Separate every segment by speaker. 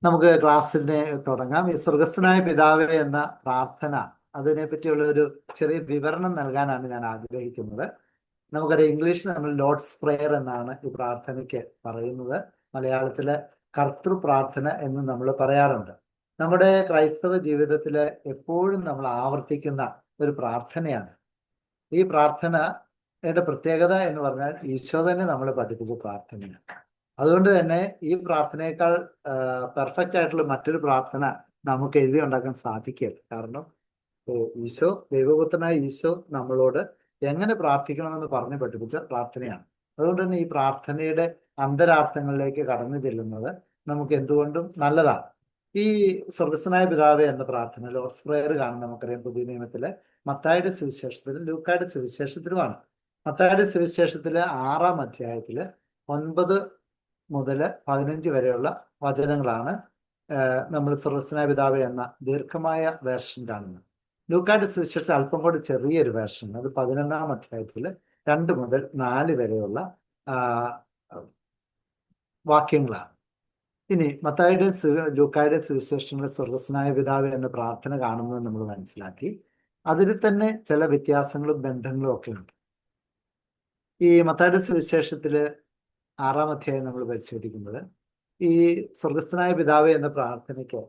Speaker 1: നമുക്ക് ക്ലാസ്സിനെ തുടങ്ങാം. ഈ സ്വർഗസ്ഥനായ പിതാവേ എന്ന പ്രാർത്ഥന, അതിനെ പറ്റിയുള്ള ഒരു ചെറിയ വിവരണം നൽകാനാണ് ഞാൻ ആഗ്രഹിക്കുന്നത്. നമുക്കറിയാം, ഇംഗ്ലീഷിൽ നമ്മൾ ലോർഡ്സ് പ്രേയർ എന്നാണ് ഈ പ്രാർത്ഥനയ്ക്ക് പറയുന്നത്. മലയാളത്തില് കർത്തൃ പ്രാർത്ഥന എന്ന് നമ്മൾ പറയാറുണ്ട്. നമ്മുടെ ക്രൈസ്തവ ജീവിതത്തിൽ എപ്പോഴും നമ്മൾ ആവർത്തിക്കുന്ന ഒരു പ്രാർത്ഥനയാണ്. ഈ പ്രാർത്ഥനയുടെ പ്രത്യേകത എന്ന് പറഞ്ഞാൽ ഈശോ തന്നെ നമ്മളെ പഠിപ്പിച്ച പ്രാർത്ഥനയാണ്. അതുകൊണ്ട് തന്നെ ഈ പ്രാർത്ഥനയേക്കാൾ പെർഫെക്റ്റ് ആയിട്ടുള്ള മറ്റൊരു പ്രാർത്ഥന നമുക്ക് എഴുതി ഉണ്ടാക്കാൻ സാധിക്കില്ല. കാരണം ഈശോ, ദൈവപുത്രനായ ഈശോ നമ്മളോട് എങ്ങനെ പ്രാർത്ഥിക്കണമെന്ന് പറഞ്ഞ് പഠിപ്പിച്ച പ്രാർത്ഥനയാണ്. അതുകൊണ്ട് തന്നെ ഈ പ്രാർത്ഥനയുടെ അന്തരാർത്ഥങ്ങളിലേക്ക് കടന്നു ചെല്ലുന്നത് നമുക്ക് എന്തുകൊണ്ടും നല്ലതാണ്. ഈ സ്വർഗസ്ഥനായ പിതാവേ എന്ന പ്രാർത്ഥന, ലോർഡ്സ് പ്രേയർ കാണുന്ന നമുക്കറിയാം പുതിയ നിയമത്തിലെ മത്തായിയുടെ സുവിശേഷത്തിലും ലൂക്കായുടെ സുവിശേഷത്തിലുമാണ്. മത്തായിയുടെ സുവിശേഷത്തിലെ 6-ാം അധ്യായത്തില് 9 മുതൽ 15 വരെയുള്ള വചനങ്ങളാണ് നമ്മൾ സ്വർഗസ്ഥനായ പിതാവേ എന്ന ദീർഘമായ വേർഷൻ കാണുന്നത്. ലൂക്കായുടെ സുവിശേഷം അല്പം കൂടി ചെറിയൊരു വേർഷൻ, അത് 11-ാം അധ്യായത്തിൽ 2 മുതൽ 4 വരെയുള്ള വാക്യങ്ങളാണ്. ഇനി മത്തായിയുടെയും ലൂക്കായുടെയും സുവിശേഷങ്ങളിൽ സ്വർഗസ്ഥനായ പിതാവേ എന്ന പ്രാർത്ഥന കാണുന്നത് നമ്മൾ മനസ്സിലാക്കി. അതിൽ തന്നെ ചില വ്യത്യാസങ്ങളും ബന്ധങ്ങളും ഒക്കെ ഉണ്ട്. ഈ മത്തായിയുടെ സുവിശേഷത്തില് 6-ാം അധ്യായം നമ്മൾ പരിശോധിക്കുന്നത്, ഈ സ്വർഗസ്ഥനായ പിതാവേ എന്ന പ്രാർത്ഥനയ്ക്ക്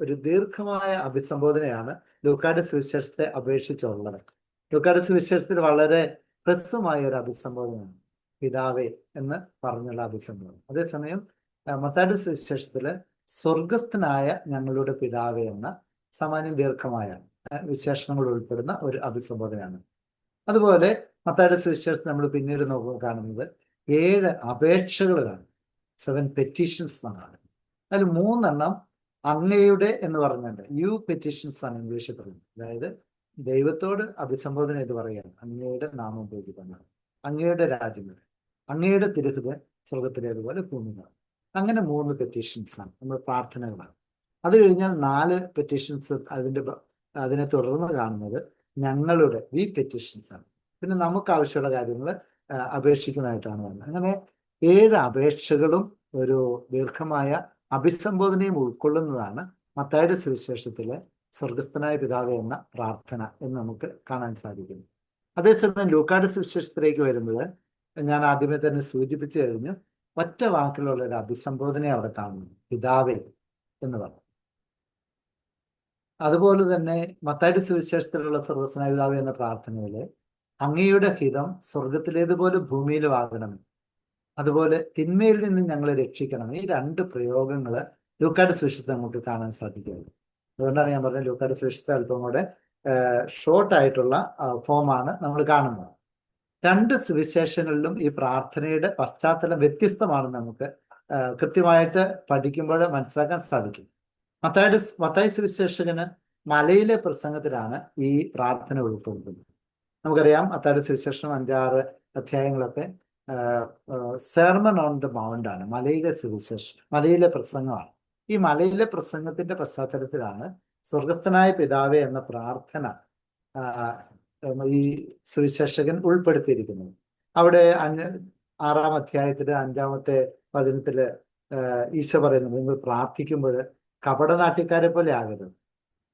Speaker 1: ഒരു ദീർഘമായ അഭിസംബോധനയാണ് ലൂക്കായുടെ സുവിശേഷത്തെ അപേക്ഷിച്ചുള്ളത്. ലൂക്കായുടെ സുവിശേഷത്തിൽ വളരെ ഹ്രസ്വമായ ഒരു അഭിസംബോധനയാണ് പിതാവേ എന്ന് പറഞ്ഞുള്ള അഭിസംബോധന. അതേസമയം മത്തായിയുടെ സുവിശേഷത്തില് സ്വർഗസ്ഥനായ ഞങ്ങളുടെ പിതാവേ എന്ന സാമാന്യം ദീർഘമായ വിശേഷണങ്ങൾ ഉൾപ്പെടുന്ന ഒരു അഭിസംബോധനയാണ്. അതുപോലെ മത്തായിയുടെ സുവിശേഷത്തിൽ നമ്മൾ പിന്നീട് കാണുന്നത് 7 അപേക്ഷകൾ കാണും. 7 പെറ്റീഷൻസ് എന്നാണ്. അതിൽ 3 അങ്ങയുടെ എന്ന് പറഞ്ഞിട്ട് യു പെറ്റീഷൻസ് ആണ് ഇംഗ്ലീഷിൽ പറയുന്നത്. അതായത് ദൈവത്തോട് അഭിസംബോധന ചെയ്ത് പറയുകയാണ്, അങ്ങയുടെ നാമം പൂജിക്കണം, അങ്ങയുടെ രാജ്യം, അങ്ങയുടെ തിരുഹൃദയം സ്വർഗത്തിലേതുപോലെ ഭൂമിയിലാണ്. അങ്ങനെ 3 പെറ്റീഷൻസ് ആണ്, നമ്മൾ പ്രാർത്ഥനകളാണ്. അത് കഴിഞ്ഞാൽ 4 പെറ്റീഷൻസ് അതിനെ തുടർന്ന് കാണുന്നത് ഞങ്ങളുടെ വി പെറ്റീഷൻസ് ആണ്. പിന്നെ നമുക്ക് ആവശ്യമുള്ള കാര്യങ്ങൾ അപേക്ഷിക്കുന്നതായിട്ടാണ് വരുന്നത്. അങ്ങനെ 7 അപേക്ഷകളും ഒരു ദീർഘമായ അഭിസംബോധനയും ഉൾക്കൊള്ളുന്നതാണ് മത്തായിയുടെ സുവിശേഷത്തിലെ സ്വർഗസ്ഥനായ പിതാവേ എന്ന പ്രാർത്ഥന എന്ന് നമുക്ക് കാണാൻ സാധിക്കുന്നു. അതേസമയം ലൂക്കായുടെ സുവിശേഷത്തിലേക്ക് വരുമ്പോൾ ഞാൻ ആദ്യമേ തന്നെ സൂചിപ്പിച്ചു കഴിഞ്ഞു, ഒറ്റ വാക്കിലുള്ള ഒരു അഭിസംബോധനയെ അവിടെ കാണുന്നു, പിതാവേ എന്ന് പറഞ്ഞു. അതുപോലെ തന്നെ മത്തായിയുടെ സുവിശേഷത്തിലുള്ള സ്വർഗസ്ഥനായ പിതാവേ എന്ന പ്രാർത്ഥനയില് അങ്ങയുടെ ഹിതം സ്വർഗത്തിലേതുപോലെ ഭൂമിയിലും ആകണം, അതുപോലെ തിന്മയിൽ നിന്ന് ഞങ്ങളെ രക്ഷിക്കണം. ഈ 2 പ്രയോഗങ്ങൾ ലൂക്കായുടെ സുവിശേഷത്തിൽ നമുക്ക് കാണാൻ സാധിക്കുന്നത്. അതുകൊണ്ടാണ് ഞാൻ പറഞ്ഞത് ലൂക്കായുടെ സുവിശേഷത്തെ അല്പം കൂടെ ഷോർട്ടായിട്ടുള്ള ഫോമാണ് നമ്മൾ കാണുന്നത്. 2 സുവിശേഷങ്ങളിലും ഈ പ്രാർത്ഥനയുടെ പശ്ചാത്തലം വ്യത്യസ്തമാണെന്ന് നമുക്ക് കൃത്യമായിട്ട് പഠിക്കുമ്പോൾ മനസ്സിലാക്കാൻ സാധിക്കും. മത്തായി സുവിശേഷകന് മലയിലെ പ്രസംഗത്തിലാണ് ഈ പ്രാർത്ഥന ഉൾപ്പെടുന്നത്. നമുക്കറിയാം, മത്തായിയുടെ സുവിശേഷം 5-6 അധ്യായങ്ങളൊക്കെ സെർമൺ ഓൺ ദ മൗണ്ട് ആണ്, മലയിലെ സുവിശേഷം, മലയിലെ പ്രസംഗമാണ്. ഈ മലയിലെ പ്രസംഗത്തിന്റെ പശ്ചാത്തലത്തിലാണ് സ്വർഗസ്ഥനായ പിതാവേ എന്ന പ്രാർത്ഥന ഈ സുവിശേഷകൻ ഉൾപ്പെടുത്തിയിരിക്കുന്നത്. അവിടെ 6-ാം അധ്യായത്തില് 5-ാമത്തെ വചനത്തില് ഈശോ പറയുന്നത്, നിങ്ങൾ പ്രാർത്ഥിക്കുമ്പോൾ കപടനാട്യക്കാരെ പോലെ ആകരുത്.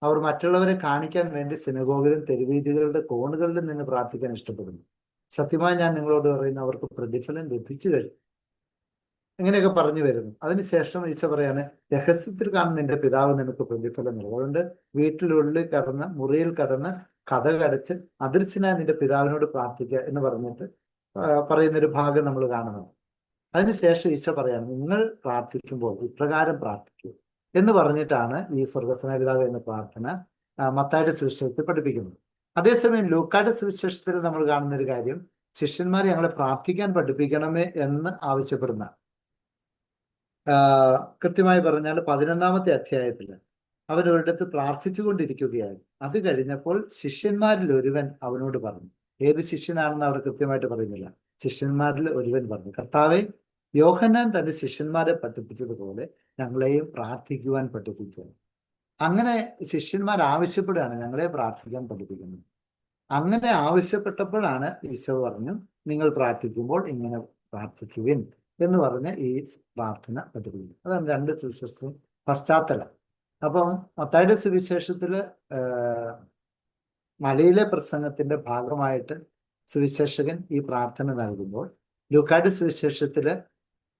Speaker 1: അവർ മറ്റുള്ളവരെ കാണിക്കാൻ വേണ്ടി സിനഗോഗിലും തെരുവീതികളുടെ കോണുകളിലും നിന്ന് പ്രാർത്ഥിക്കാൻ ഇഷ്ടപ്പെടുന്നു. സത്യമായി ഞാൻ നിങ്ങളോട് പറയുന്നു, അവർക്ക് പ്രതിഫലം ലഭിച്ചു കഴിഞ്ഞു. ഇങ്ങനെയൊക്കെ പറഞ്ഞു വരുന്നു. അതിനുശേഷം ഈശോ പറയാണ്, രഹസ്യത്തിൽ കാണുന്ന നിന്റെ പിതാവ് നിനക്ക് പ്രതിഫലം നൽകും. അതുകൊണ്ട് വീട്ടിനുള്ളിൽ കടന്ന്, മുറിയിൽ കടന്ന്, കതകടച്ച് അദൃശ്യനായ നിന്റെ പിതാവിനോട് പ്രാർത്ഥിക്കുക എന്ന് പറഞ്ഞിട്ട് പറയുന്നൊരു ഭാഗം നമ്മൾ കാണുന്നത്. അതിനുശേഷം ഈശോ പറയാണ്, നിങ്ങൾ പ്രാർത്ഥിക്കുമ്പോൾ ഇപ്രകാരം പ്രാർത്ഥിക്കൂ എന്ന് പറഞ്ഞിട്ടാണ് ഈ സ്വർഗസ്ഥനായ പിതാവേ എന്ന പ്രാർത്ഥന മത്തായിയുടെ സുവിശേഷത്തിൽ പഠിപ്പിക്കുന്നത്. അതേസമയം ലൂക്കായുടെ സുവിശേഷത്തിൽ നമ്മൾ കാണുന്ന ഒരു കാര്യം, ശിഷ്യന്മാരെ ഞങ്ങളെ പ്രാർത്ഥിക്കാൻ പഠിപ്പിക്കണമേ എന്ന് ആവശ്യപ്പെടുന്ന, കൃത്യമായി പറഞ്ഞാൽ 11-ാമത്തെ അധ്യായത്തിൽ അവരൊരിടത്ത് പ്രാർത്ഥിച്ചു കൊണ്ടിരിക്കുകയായിരുന്നു. അത് കഴിഞ്ഞപ്പോൾ ശിഷ്യന്മാരിൽ ഒരുവൻ അവനോട് പറഞ്ഞു, ഏത് ശിഷ്യനാണെന്ന് അവിടെ കൃത്യമായിട്ട് പറയുന്നില്ല, ശിഷ്യന്മാരിൽ ഒരുവൻ പറഞ്ഞു, കർത്താവേ, യോഹന്നാൻ തന്റെ ശിഷ്യന്മാരെ പഠിപ്പിച്ചതുപോലെ ഞങ്ങളെയും പ്രാർത്ഥിക്കുവാൻ പഠിപ്പിക്കുക. അങ്ങനെ ശിഷ്യന്മാർ ആവശ്യപ്പെടുകയാണ്, ഞങ്ങളെ പ്രാർത്ഥിക്കാൻ പഠിപ്പിക്കുന്നത്. അങ്ങനെ ആവശ്യപ്പെട്ടപ്പോഴാണ് ഈശോ പറഞ്ഞു, നിങ്ങൾ പ്രാർത്ഥിക്കുമ്പോൾ ഇങ്ങനെ പ്രാർത്ഥിക്കുവിൻ എന്ന് പറഞ്ഞ് ഈ പ്രാർത്ഥന പഠിപ്പിക്കുന്നു. അതാണ് 2 സുവിശേഷവും പശ്ചാത്തലം. അപ്പം മത്തായിയുടെ സുവിശേഷത്തില് മലയിലെ പ്രസംഗത്തിന്റെ ഭാഗമായിട്ട് സുവിശേഷകൻ ഈ പ്രാർത്ഥന നൽകുമ്പോൾ, ലൂക്കായുടെ സുവിശേഷത്തില്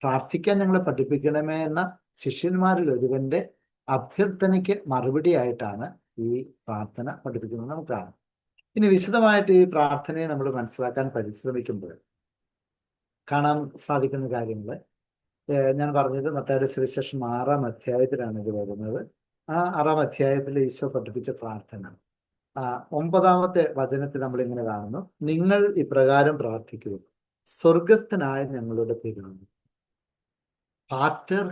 Speaker 1: പ്രാർത്ഥിക്കാൻ ഞങ്ങളെ പഠിപ്പിക്കണമേ എന്ന ശിഷ്യന്മാരിൽ ഒരുവന്റെ അഭ്യർത്ഥനയ്ക്ക് മറുപടിയായിട്ടാണ് ഈ പ്രാർത്ഥന പഠിപ്പിക്കുന്നത് നമുക്ക് കാണാം. ഇനി വിശദമായിട്ട് ഈ പ്രാർത്ഥനയെ നമ്മൾ മനസ്സിലാക്കാൻ പരിശ്രമിക്കുമ്പോൾ കാണാൻ സാധിക്കുന്ന കാര്യങ്ങൾ, ഞാൻ പറഞ്ഞത് മത്തായിയുടെ സുവിശേഷം 6-ാം അധ്യായത്തിലാണ് ഇത് വരുന്നത്. ആ 6-ാം അധ്യായത്തിൽ ഈശോ പഠിപ്പിച്ച പ്രാർത്ഥന 9-ാമത്തെ വചനത്തിൽ നമ്മൾ ഇങ്ങനെ കാണുന്നു: നിങ്ങൾ ഇപ്രകാരം പ്രാർത്ഥിക്കുക, സ്വർഗസ്ഥനായ ഞങ്ങളുടെ പിതാവേ, പാറ്റർ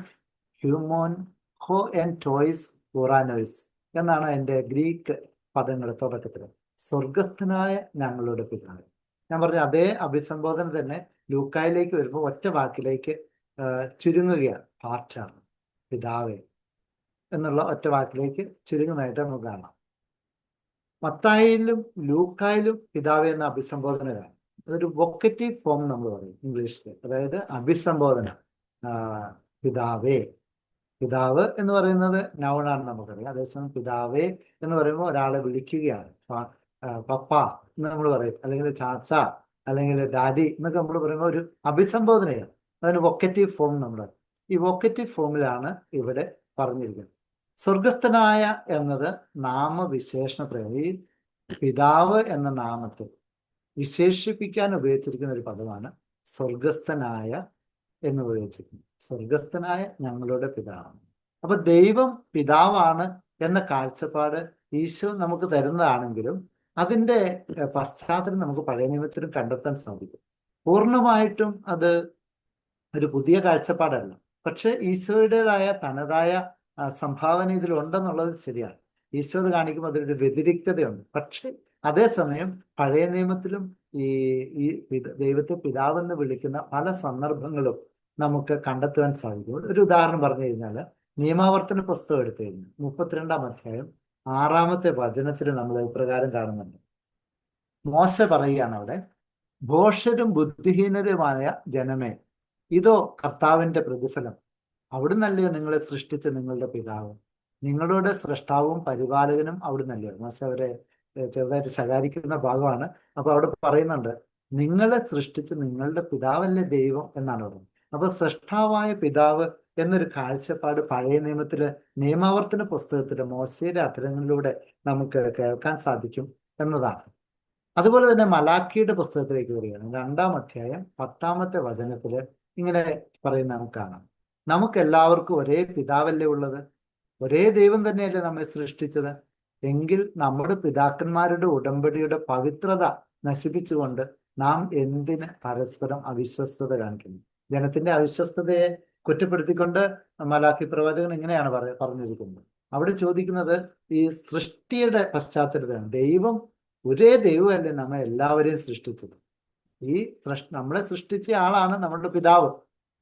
Speaker 1: ഹ്യൂമോൻ ഹോ എൻ ടോയ്സ് ഉറാനോയ്സ് എന്നാണ് എൻ്റെ ഗ്രീക്ക് പദങ്ങൾ തുടക്കത്തിൽ. സ്വർഗസ്ഥനായ ഞങ്ങളുടെ പിതാവ്. ഞാൻ പറഞ്ഞ അതേ അഭിസംബോധന തന്നെ ലൂക്കായിലേക്ക് വരുമ്പോൾ ഒറ്റ വാക്കിലേക്ക് ചുരുങ്ങുകയാണ്. പാറ്റർ, പിതാവേ എന്നുള്ള ഒറ്റ വാക്കിലേക്ക് ചുരുങ്ങുന്നതായിട്ട് നമുക്ക് കാണാം. മത്തായിലും ലൂക്കായിലും പിതാവേ എന്ന അഭിസംബോധന കാണാം. അതൊരു വൊക്കറ്റീവ് ഫോം നമ്മൾ പറയും ഇംഗ്ലീഷിൽ. അതായത് അഭിസംബോധന, പിതാവേ. പിതാവ് എന്ന് പറയുന്നത് നൗണാണ് നമുക്കറിയാം. അതേസമയം പിതാവേ എന്ന് പറയുമ്പോൾ ഒരാളെ വിളിക്കുകയാണ്. പപ്പ എന്ന് നമ്മൾ പറയും, അല്ലെങ്കിൽ ചാച്ച, അല്ലെങ്കിൽ ഡാഡി എന്നൊക്കെ നമ്മൾ പറയുമ്പോൾ ഒരു അഭിസംബോധനയാണ്. അതിന് വൊക്കറ്റീവ് ഫോം നമ്മൾ. ഈ വൊക്കറ്റീവ് ഫോമിലാണ് ഇവിടെ പറഞ്ഞിരിക്കുന്നത്. സ്വർഗസ്ഥനായ എന്നത് നാമവിശേഷണ പ്രയോഗം. പിതാവ് എന്ന നാമത്തെ വിശേഷിപ്പിക്കാൻ ഉപയോഗിച്ചിരിക്കുന്ന ഒരു പദമാണ് സ്വർഗസ്ഥനായ എന്ന് ഉപയോഗിച്ചിരിക്കുന്നത്. സ്വർഗസ്ഥനായ ഞങ്ങളുടെ പിതാവാണ്. അപ്പൊ ദൈവം പിതാവാണ് എന്ന കാഴ്ചപ്പാട് ഈശോ നമുക്ക് തരുന്നതാണെങ്കിലും അതിൻ്റെ പശ്ചാത്തലം നമുക്ക് പഴയ നിയമത്തിലും കണ്ടെത്താൻ സാധിക്കും. പൂർണ്ണമായിട്ടും അത് ഒരു പുതിയ കാഴ്ചപ്പാടല്ല. പക്ഷെ ഈശോയുടേതായ തനതായ സംഭാവന ഇതിലുണ്ടെന്നുള്ളത് ശരിയാണ്. ഈശോ അത് കാണിക്കുമ്പോൾ അതിലൊരു വ്യതിരിക്തതയുണ്ട്. പക്ഷെ അതേസമയം പഴയ നിയമത്തിലും ഈ ദൈവത്തെ പിതാവെന്ന് വിളിക്കുന്ന പല സന്ദർഭങ്ങളും നമുക്ക് കണ്ടെത്തുവാൻ സാധിക്കും. ഒരു ഉദാഹരണം പറഞ്ഞു കഴിഞ്ഞാൽ, നിയമാവർത്തന പുസ്തകം എടുത്തു കഴിഞ്ഞാൽ 32-ാം അധ്യായം 6-ാമത്തെ വചനത്തിൽ നമ്മൾ ഇപ്രകാരം കാണുന്നുണ്ട്. മോശ പറയുകയാണ് അവിടെ: ഭോഷരും ബുദ്ധിഹീനരുമായ ജനമേ, ഇതോ കർത്താവിന്റെ പ്രതിഫലം. അവിടുന്നല്ലയോ നിങ്ങളെ സൃഷ്ടിച്ച നിങ്ങളുടെ പിതാവ്, നിങ്ങളുടെ സൃഷ്ടാവും പരിപാലകനും അവിടുന്നല്ലയോ. മോശ അവരെ ചെറുതായിട്ട് ശകാരിക്കുന്ന ഭാഗമാണ്. അപ്പൊ അവിടെ പറയുന്നുണ്ട്, നിങ്ങളെ സൃഷ്ടിച്ച നിങ്ങളുടെ പിതാവല്ലേ ദൈവം എന്നാണ് പറയുന്നത്. അപ്പൊ സൃഷ്ടാവായ പിതാവ് എന്നൊരു കാഴ്ചപ്പാട് പഴയ നിയമത്തില് നിയമാവർത്തന പുസ്തകത്തില് മോശയുടെ അധരങ്ങളിലൂടെ നമുക്ക് കേൾക്കാൻ സാധിക്കും എന്നതാണ്. അതുപോലെ തന്നെ മലാക്കിയുടെ പുസ്തകത്തിലേക്ക് വരികയാണ്. 2-ാം അധ്യായം 10-ാമത്തെ വചനത്തില് ഇങ്ങനെ പറയുന്ന നമുക്ക് കാണാം: നമുക്ക് എല്ലാവർക്കും ഒരേ പിതാവല്ലേ ഉള്ളത്, ഒരേ ദൈവം തന്നെയല്ലേ നമ്മെ സൃഷ്ടിച്ചത്. എങ്കിൽ നമ്മുടെ പിതാക്കന്മാരുടെ ഉടമ്പടിയുടെ പവിത്രത നശിപ്പിച്ചുകൊണ്ട് നാം എന്തിന് പരസ്പരം അവിശ്വസ്തത കാണിക്കുന്നു? ജനത്തിന്റെ അവിശ്വസ്തതയെ കുറ്റപ്പെടുത്തിക്കൊണ്ട് മലാക്കി പ്രവാചകൻ ഇങ്ങനെയാണ് പറഞ്ഞിരിക്കുന്നത്. അവിടെ ചോദിക്കുന്നത് ഈ സൃഷ്ടിയുടെ പശ്ചാത്തലത്തിലാണ്. ദൈവം ഒരേ ദൈവമല്ലേ നമ്മെ എല്ലാവരെയും സൃഷ്ടിച്ചത്. ഈ നമ്മളെ സൃഷ്ടിച്ച ആളാണ് നമ്മുടെ പിതാവ്.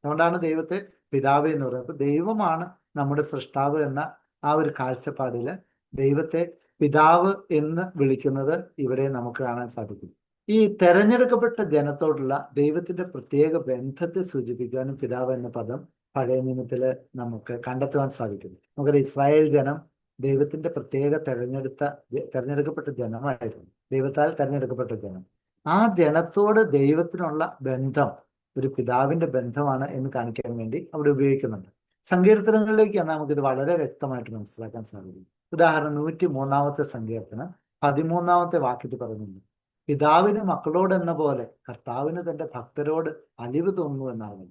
Speaker 1: അതുകൊണ്ടാണ് ദൈവത്തെ പിതാവ് എന്ന് പറയുന്നത്. അപ്പൊ ദൈവമാണ് നമ്മുടെ സൃഷ്ടാവ് എന്ന ആ ഒരു കാഴ്ചപ്പാടില് ദൈവത്തെ പിതാവ് എന്ന് വിളിക്കുന്നത് ഇവിടെ നമുക്ക് കാണാൻ സാധിക്കും. ഈ തെരഞ്ഞെടുക്കപ്പെട്ട ജനത്തോടുള്ള ദൈവത്തിന്റെ പ്രത്യേക ബന്ധത്തെ സൂചിപ്പിക്കാനും പിതാവ് എന്ന പദം പഴയ നിയമത്തില് നമുക്ക് കണ്ടെത്തുവാൻ സാധിക്കുന്നു. നമുക്കറിയാം, ഇസ്രായേൽ ജനം ദൈവത്തിന്റെ പ്രത്യേക തെരഞ്ഞെടുക്കപ്പെട്ട ജനമായിരുന്നു. ദൈവത്താൽ തെരഞ്ഞെടുക്കപ്പെട്ട ജനം. ആ ജനത്തോട് ദൈവത്തിനുള്ള ബന്ധം ഒരു പിതാവിന്റെ ബന്ധമാണ് എന്ന് കാണിക്കാൻ വേണ്ടി അവിടെ ഉപയോഗിക്കുന്നുണ്ട്. സങ്കീർത്തനങ്ങളിലേക്ക് നമുക്കിത് വളരെ വ്യക്തമായിട്ട് മനസ്സിലാക്കാൻ സാധിക്കും. ഉദാഹരണം 103-ാമത്തെ സങ്കീർത്തനം 13-ാമത്തെ വാക്യത്തിൽ പറയുന്നുണ്ട്: പിതാവിന് മക്കളോട് എന്ന പോലെ കർത്താവിന് തന്റെ ഭക്തരോട് അലിവ് തോന്നുന്നു എന്നാണ്.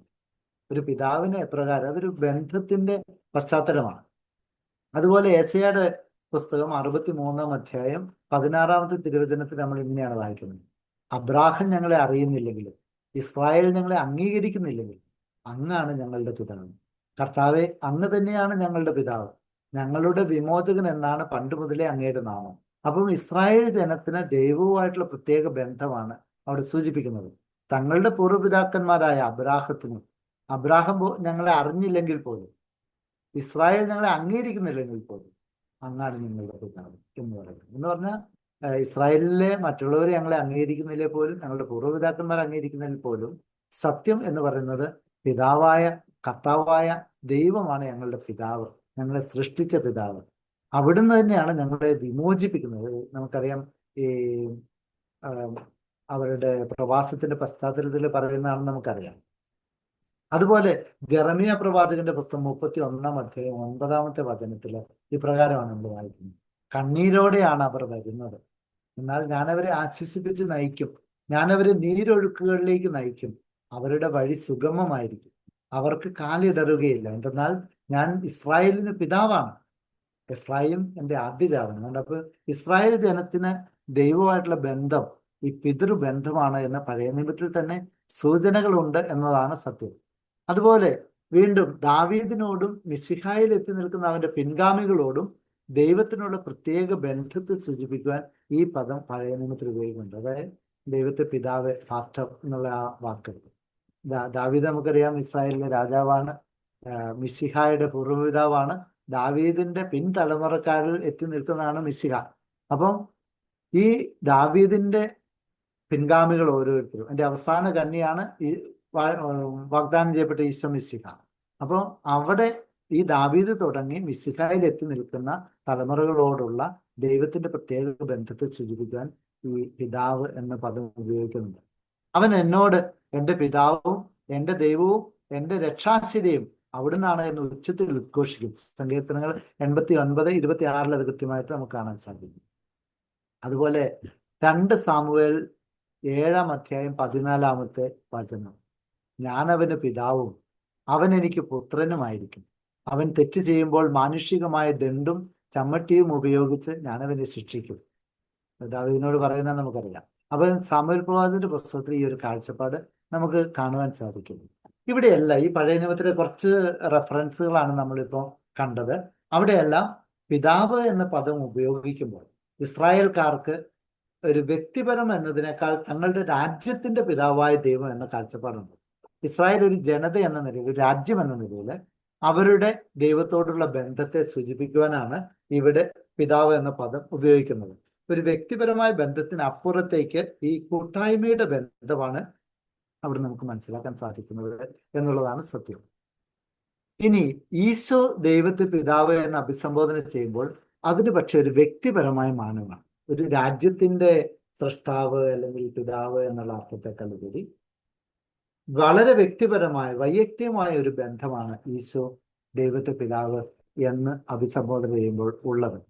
Speaker 1: ഒരു പിതാവിന് എപ്രകാരം, അതൊരു ബന്ധത്തിന്റെ പശ്ചാത്തലമാണ്. അതുപോലെ യെശയ്യായുടെ പുസ്തകം 63-ാം അധ്യായം 16-ാമത്തെ തിരുവചനത്തിൽ നമ്മൾ ഇങ്ങനെയാണ് വായിക്കുന്നത്: അബ്രാഹം ഞങ്ങളെ അറിയുന്നില്ലെങ്കിലും ഇസ്രായേൽ ഞങ്ങളെ അംഗീകരിക്കുന്നില്ലെങ്കിലും അങ്ങാണ് ഞങ്ങളുടെ പിതാവ്. കർത്താവെ, അങ്ങ് തന്നെയാണ് ഞങ്ങളുടെ പിതാവ്, ഞങ്ങളുടെ വിമോചകൻ എന്നാണ് പണ്ട് മുതലേ അങ്ങയുടെ നാമം. അപ്പം ഇസ്രായേൽ ജനത്തിന് ദൈവവുമായിട്ടുള്ള പ്രത്യേക ബന്ധമാണ് അവിടെ സൂചിപ്പിക്കുന്നത്. തങ്ങളുടെ പൂർവ്വപിതാക്കന്മാരായ അബ്രാഹം ഞങ്ങളെ അറിഞ്ഞില്ലെങ്കിൽ പോലും, ഇസ്രായേൽ ഞങ്ങളെ അംഗീകരിക്കുന്നില്ലെങ്കിൽ പോലും അങ്ങാണ് ഞങ്ങളുടെ പിതാവ് എന്ന് പറയുന്നത്. എന്ന് പറഞ്ഞാൽ ഇസ്രായേലിലെ മറ്റുള്ളവരെ ഞങ്ങളെ അംഗീകരിക്കുന്നില്ലേ പോലും, ഞങ്ങളുടെ പൂർവ്വപിതാക്കന്മാർ അംഗീകരിക്കുന്നതിൽ പോലും സത്യം എന്ന് പറയുന്നത് പിതാവായ കർത്താവായ ദൈവമാണ് ഞങ്ങളുടെ പിതാവ്. ഞങ്ങളെ സൃഷ്ടിച്ച പിതാവ്. അവിടുന്ന് തന്നെയാണ് ഞങ്ങളെ വിമോചിപ്പിക്കുന്നത്. നമുക്കറിയാം, ഈ അവരുടെ പ്രവാസത്തിന്റെ പശ്ചാത്തലത്തിൽ പറയുന്നതാണെന്ന് നമുക്കറിയാം. അതുപോലെ ജെറമിയ പ്രവാചകന്റെ പുസ്തകം 31-ാം അധ്യായം 9-ാമത്തെ വചനത്തില് ഇപ്രകാരമാണ് നമ്മൾ വായിക്കുന്നത്: കണ്ണീരോടെയാണ് അവർ വരുന്നത്, എന്നാൽ ഞാൻ അവരെ ആശ്വസിപ്പിച്ച് നയിക്കും. ഞാൻ അവരെ നീരൊഴുക്കുകളിലേക്ക് നയിക്കും. അവരുടെ വഴി സുഗമമായിരിക്കും, അവർക്ക് കാലിടറുകയില്ല. എന്തെന്നാൽ ഞാൻ ഇസ്രായേലിന് പിതാവാണ്, എഫ്രായിം എൻ്റെ ആദ്യജാതനാണ്. അപ്പൊ ഇസ്രായേൽ ജനത്തിന് ദൈവമായിട്ടുള്ള ബന്ധം ഈ പിതൃബന്ധമാണ് എന്ന പഴയ നിയമത്തിൽ തന്നെ സൂചനകളുണ്ട് എന്നതാണ് സത്യം. അതുപോലെ വീണ്ടും ദാവീദിനോടും മിശിഹായിൽ എത്തി നിൽക്കുന്ന അവന്റെ പിൻഗാമികളോടും ദൈവത്തിനുള്ള പ്രത്യേക ബന്ധത്തെ സൂചിപ്പിക്കുവാൻ ഈ പദം പഴയ നിയമത്തിൽ ഉപയോഗിക്കുന്നുണ്ട്. അതായത് ദൈവത്തെ പിതാവ്, ഫാദർ എന്നുള്ള ആ വാക്ക്. ദാവീദ് നമുക്കറിയാം ഇസ്രായേലിലെ രാജാവാണ്, മിശിഹായുടെ പൂർവ്വപിതാവാണ്. ദാവീദിന്റെ പിൻതലമുറക്കാരിൽ എത്തി നിൽക്കുന്നതാണ് മിശിഹ. അപ്പം ഈ ദാവീദിന്റെ പിൻഗാമികൾ ഓരോരുത്തരും, എൻ്റെ അവസാന കണ്ണിയാണ് ഈ വാഗ്ദാനം ചെയ്യപ്പെട്ട ഈശോ മിശിഹ. അപ്പോൾ അവിടെ ഈ ദാവീദ് തുടങ്ങി മിശിഹായിൽ എത്തി നിൽക്കുന്ന തലമുറകളോടുള്ള ദൈവത്തിന്റെ പ്രത്യേക ബന്ധത്തെ സൂചിപ്പിക്കാൻ ഈ പിതാവ് എന്ന പദം ഉപയോഗിക്കുന്നുണ്ട്. അവൻ എന്നോട് എൻ്റെ പിതാവും എൻ്റെ ദൈവവും എൻ്റെ രക്ഷാശിരയും അവിടുന്നാണ് എന്ന് ഉച്ചത്തിൽ ഉദ്ഘോഷിക്കും. സങ്കീർത്തനങ്ങൾ 89:26 അത് കൃത്യമായിട്ട് നമുക്ക് കാണാൻ സാധിക്കും. അതുപോലെ 2 സാമുവേൽ 7-ാം അധ്യായം 14-ാമത്തെ വചനം: ഞാൻ അവന് പിതാവും അവൻ എനിക്ക് പുത്രനുമായിരിക്കും. അവൻ തെറ്റ് ചെയ്യുമ്പോൾ മാനുഷികമായ ദണ്ഡും ചമ്മട്ടിയും ഉപയോഗിച്ച് ഞാൻ അവനെ ശിക്ഷിക്കും. ദാവീദിനോട് പറയുന്നത് നമുക്കറിയാം. അപ്പൊ സാമുവേൽ പ്രവാചകന്റെ പുസ്തകത്തിൽ ഈ ഒരു കാഴ്ചപ്പാട് നമുക്ക് കാണുവാൻ സാധിക്കും. ഇവിടെയല്ല, ഈ പഴയ നിയമത്തിലെ കുറച്ച് റെഫറൻസുകളാണ് നമ്മളിപ്പോൾ കണ്ടത്. അവിടെയെല്ലാം പിതാവ് എന്ന പദം ഉപയോഗിക്കുമ്പോൾ ഇസ്രായേൽക്കാർക്ക് ഒരു വ്യക്തിപരം എന്നതിനേക്കാൾ തങ്ങളുടെ രാജ്യത്തിന്റെ പിതാവായ ദൈവം എന്ന കാഴ്ചപ്പാടുണ്ട്. ഇസ്രായേൽ ഒരു ജനത എന്ന നിലയിൽ, ഒരു രാജ്യം എന്ന നിലയിൽ അവരുടെ ദൈവത്തോടുള്ള ബന്ധത്തെ സൂചിപ്പിക്കുവാനാണ് ഇവിടെ പിതാവ് എന്ന പദം ഉപയോഗിക്കുന്നത്. ഒരു വ്യക്തിപരമായ ബന്ധത്തിന് അപ്പുറത്തേക്ക് ഈ കൂട്ടായ്മയുടെ ബന്ധമാണ് അവിടെ നമുക്ക് മനസ്സിലാക്കാൻ സാധിക്കുന്നത് എന്നുള്ളതാണ് സത്യം. ഇനി ഈശോ ദൈവത്തെ പിതാവ് എന്ന് അഭിസംബോധന ചെയ്യുമ്പോൾ അതിന് പക്ഷെ ഒരു വ്യക്തിപരമായ മാനമാണ്. ഒരു രാജ്യത്തിന്റെ സൃഷ്ടാവ് അല്ലെങ്കിൽ പിതാവ് എന്നുള്ള അർത്ഥത്തെക്കാൾ ഉപരി വളരെ വ്യക്തിപരമായ വൈയക്തികമായ ഒരു ബന്ധമാണ് ഈശോ ദൈവത്തെ പിതാവ് എന്ന് അഭിസംബോധന ചെയ്യുമ്പോൾ ഉള്ളത്.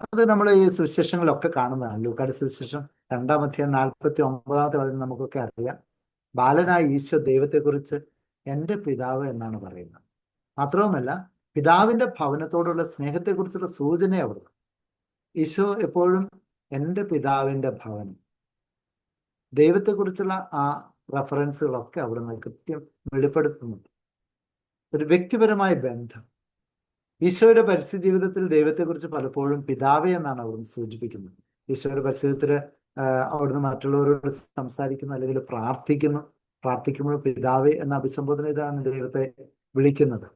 Speaker 1: അത് നമ്മൾ ഈ സുവിശേഷങ്ങളിലൊക്കെ കാണുന്നതാണ്. ലൂക്കായുടെ സുവിശേഷം 2-ാം അധ്യായം 49-ാമത്തെ വചനം നമുക്കൊക്കെ അറിയാം. ബാലനായ ഈശോ ദൈവത്തെക്കുറിച്ച് എൻ്റെ പിതാവ് എന്നാണ് പറയുന്നത്. മാത്രവുമല്ല, പിതാവിന്റെ ഭവനത്തോടുള്ള സ്നേഹത്തെക്കുറിച്ചുള്ള സൂചന അവിടെ. ഈശോ എപ്പോഴും എൻ്റെ പിതാവിന്റെ ഭവനം, ദൈവത്തെക്കുറിച്ചുള്ള ആ റെഫറൻസുകളൊക്കെ അവിടുന്ന് കൃത്യം വെളിപ്പെടുത്തുന്നുണ്ട്. ഒരു വ്യക്തിപരമായ ബന്ധം. ഈശോയുടെ പരിസ്ഥിതി ജീവിതത്തിൽ ദൈവത്തെക്കുറിച്ച് പലപ്പോഴും പിതാവേ എന്നാണ് അവിടുന്ന് സൂചിപ്പിക്കുന്നത്. ഈശോയുടെ പരിസ്ഥിതിത്തിൽ അവിടുന്ന് മറ്റുള്ളവരോട് സംസാരിക്കുന്നു അല്ലെങ്കിൽ പ്രാർത്ഥിക്കുമ്പോൾ പിതാവേ എന്ന അഭിസംബോധന ഇതാണ് ദൈവത്തെ വിളിക്കുന്നത്.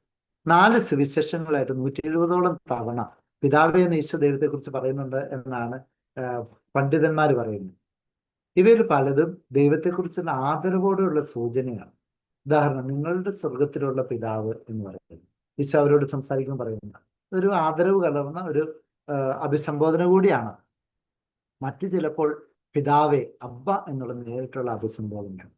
Speaker 1: 4 സുവിശേഷങ്ങളായിട്ട് 170ഓളം തവണ പിതാവേ എന്ന് ഈശോ ദൈവത്തെക്കുറിച്ച് പറയുന്നുണ്ട് എന്നാണ് പണ്ഡിതന്മാർ പറയുന്നത്. ഇവയിൽ പലതും ദൈവത്തെക്കുറിച്ചുള്ള ആദരവോടെയുള്ള സൂചനയാണ്. ഉദാഹരണം, നിങ്ങളുടെ സ്വർഗത്തിലുള്ള പിതാവ് എന്ന് പറയുന്നത് ഈശോ അവരോട് സംസാരിക്കുമ്പോൾ പറയുന്നത് ഒരു ആദരവ് കലർന്ന ഒരു അഭിസംബോധന കൂടിയാണ്. മറ്റു ചിലപ്പോൾ പിതാവേ, അബ്ബ എന്നുള്ള നേരിട്ടുള്ള അഭിസംബോധനയാണ്.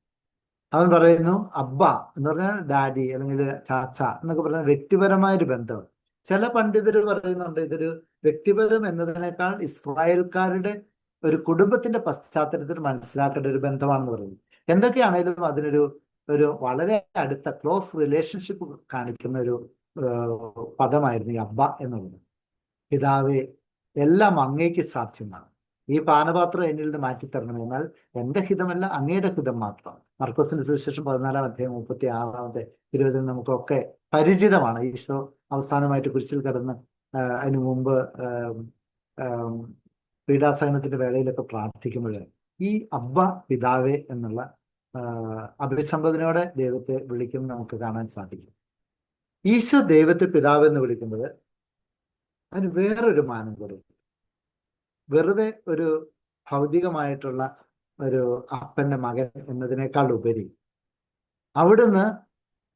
Speaker 1: അവൻ പറയുന്നു അബ്ബ എന്ന് പറഞ്ഞാൽ ഡാഡി അല്ലെങ്കിൽ ചാച്ച എന്നൊക്കെ പറയുന്ന വ്യക്തിപരമായൊരു ബന്ധം. ചില പണ്ഡിതർ പറയുന്നുണ്ട് ഇതൊരു വ്യക്തിപരം എന്നതിനേക്കാൾ ഇസ്രായേൽക്കാരുടെ ഒരു കുടുംബത്തിന്റെ പശ്ചാത്തലത്തിൽ മനസ്സിലാക്കേണ്ട ഒരു ബന്ധമാണെന്ന് പറയുന്നത്. എന്തൊക്കെയാണേലും അതിനൊരു വളരെ അടുത്ത ക്ലോസ് റിലേഷൻഷിപ്പ് കാണിക്കുന്ന ഒരു പദമായിരുന്നു ഈ അബ്ബ എന്നുള്ളത്. പിതാവേ, എല്ലാം അങ്ങേക്ക് സാധ്യമാണ്. ഈ പാനപാത്രം എന്നിൽ നിന്ന് മാറ്റിത്തരണം, എന്നാൽ എൻ്റെ ഹിതമല്ല അങ്ങയുടെ ഹിതം മാത്രം. മർക്കോസിന്റെ സുവിശേഷം 14-ാം അധ്യായം 36-ാമത്തെ തിരുവചനം നമുക്കൊക്കെ പരിചിതമാണ്. ഈശോ അവസാനമായിട്ട് കുരിശിൽ കിടന്ന് അതിനു മുമ്പ് പീഡാസഹനത്തിന്റെ വേളയിലൊക്കെ പ്രാർത്ഥിക്കുമ്പോൾ ഈ അബ്ബ പിതാവേ എന്നുള്ള അഭിസംബോധനയോടെ ദൈവത്തെ വിളിക്കുന്നത് നമുക്ക് കാണാൻ സാധിക്കും. ഈശോ ദൈവത്തെ പിതാവ് എന്ന് വിളിക്കുന്നത് അതിന് വേറൊരു മാനം കൂടി. വെറുതെ ഒരു ഭൗതികമായിട്ടുള്ള ഒരു അപ്പന്റെ മകൻ എന്നതിനേക്കാൾ ഉപരി അവിടുന്ന്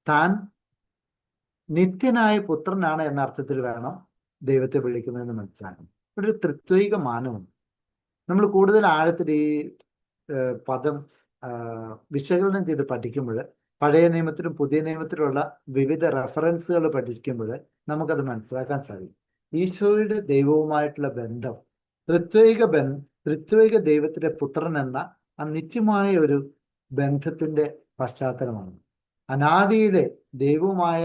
Speaker 1: താൻ നിത്യനായ പുത്രനാണ് എന്ന അർത്ഥത്തിൽ വേണം ദൈവത്തെ വിളിക്കുന്നതെന്ന് മനസ്സിലാക്കണം. ഇവിടെ ഒരു ത്രിത്വൈക മാനമുണ്ട്. നമ്മൾ കൂടുതൽ ആഴത്തിൽ ഈ പദം വിശകലനം ചെയ്ത് പഠിക്കുമ്പോൾ, പഴയ നിയമത്തിലും പുതിയ നിയമത്തിലുള്ള വിവിധ റെഫറൻസുകൾ പഠിക്കുമ്പോൾ നമുക്കത് മനസ്സിലാക്കാൻ സാധിക്കും. ഈശോയുടെ ദൈവവുമായിട്ടുള്ള ബന്ധം ത്രിത്വൈക ദൈവത്തിന്റെ പുത്രൻ എന്ന ആ നിത്യമായ ഒരു ബന്ധത്തിന്റെ പശ്ചാത്തലമാണ്. അനാദിയിലെ ദൈവമായ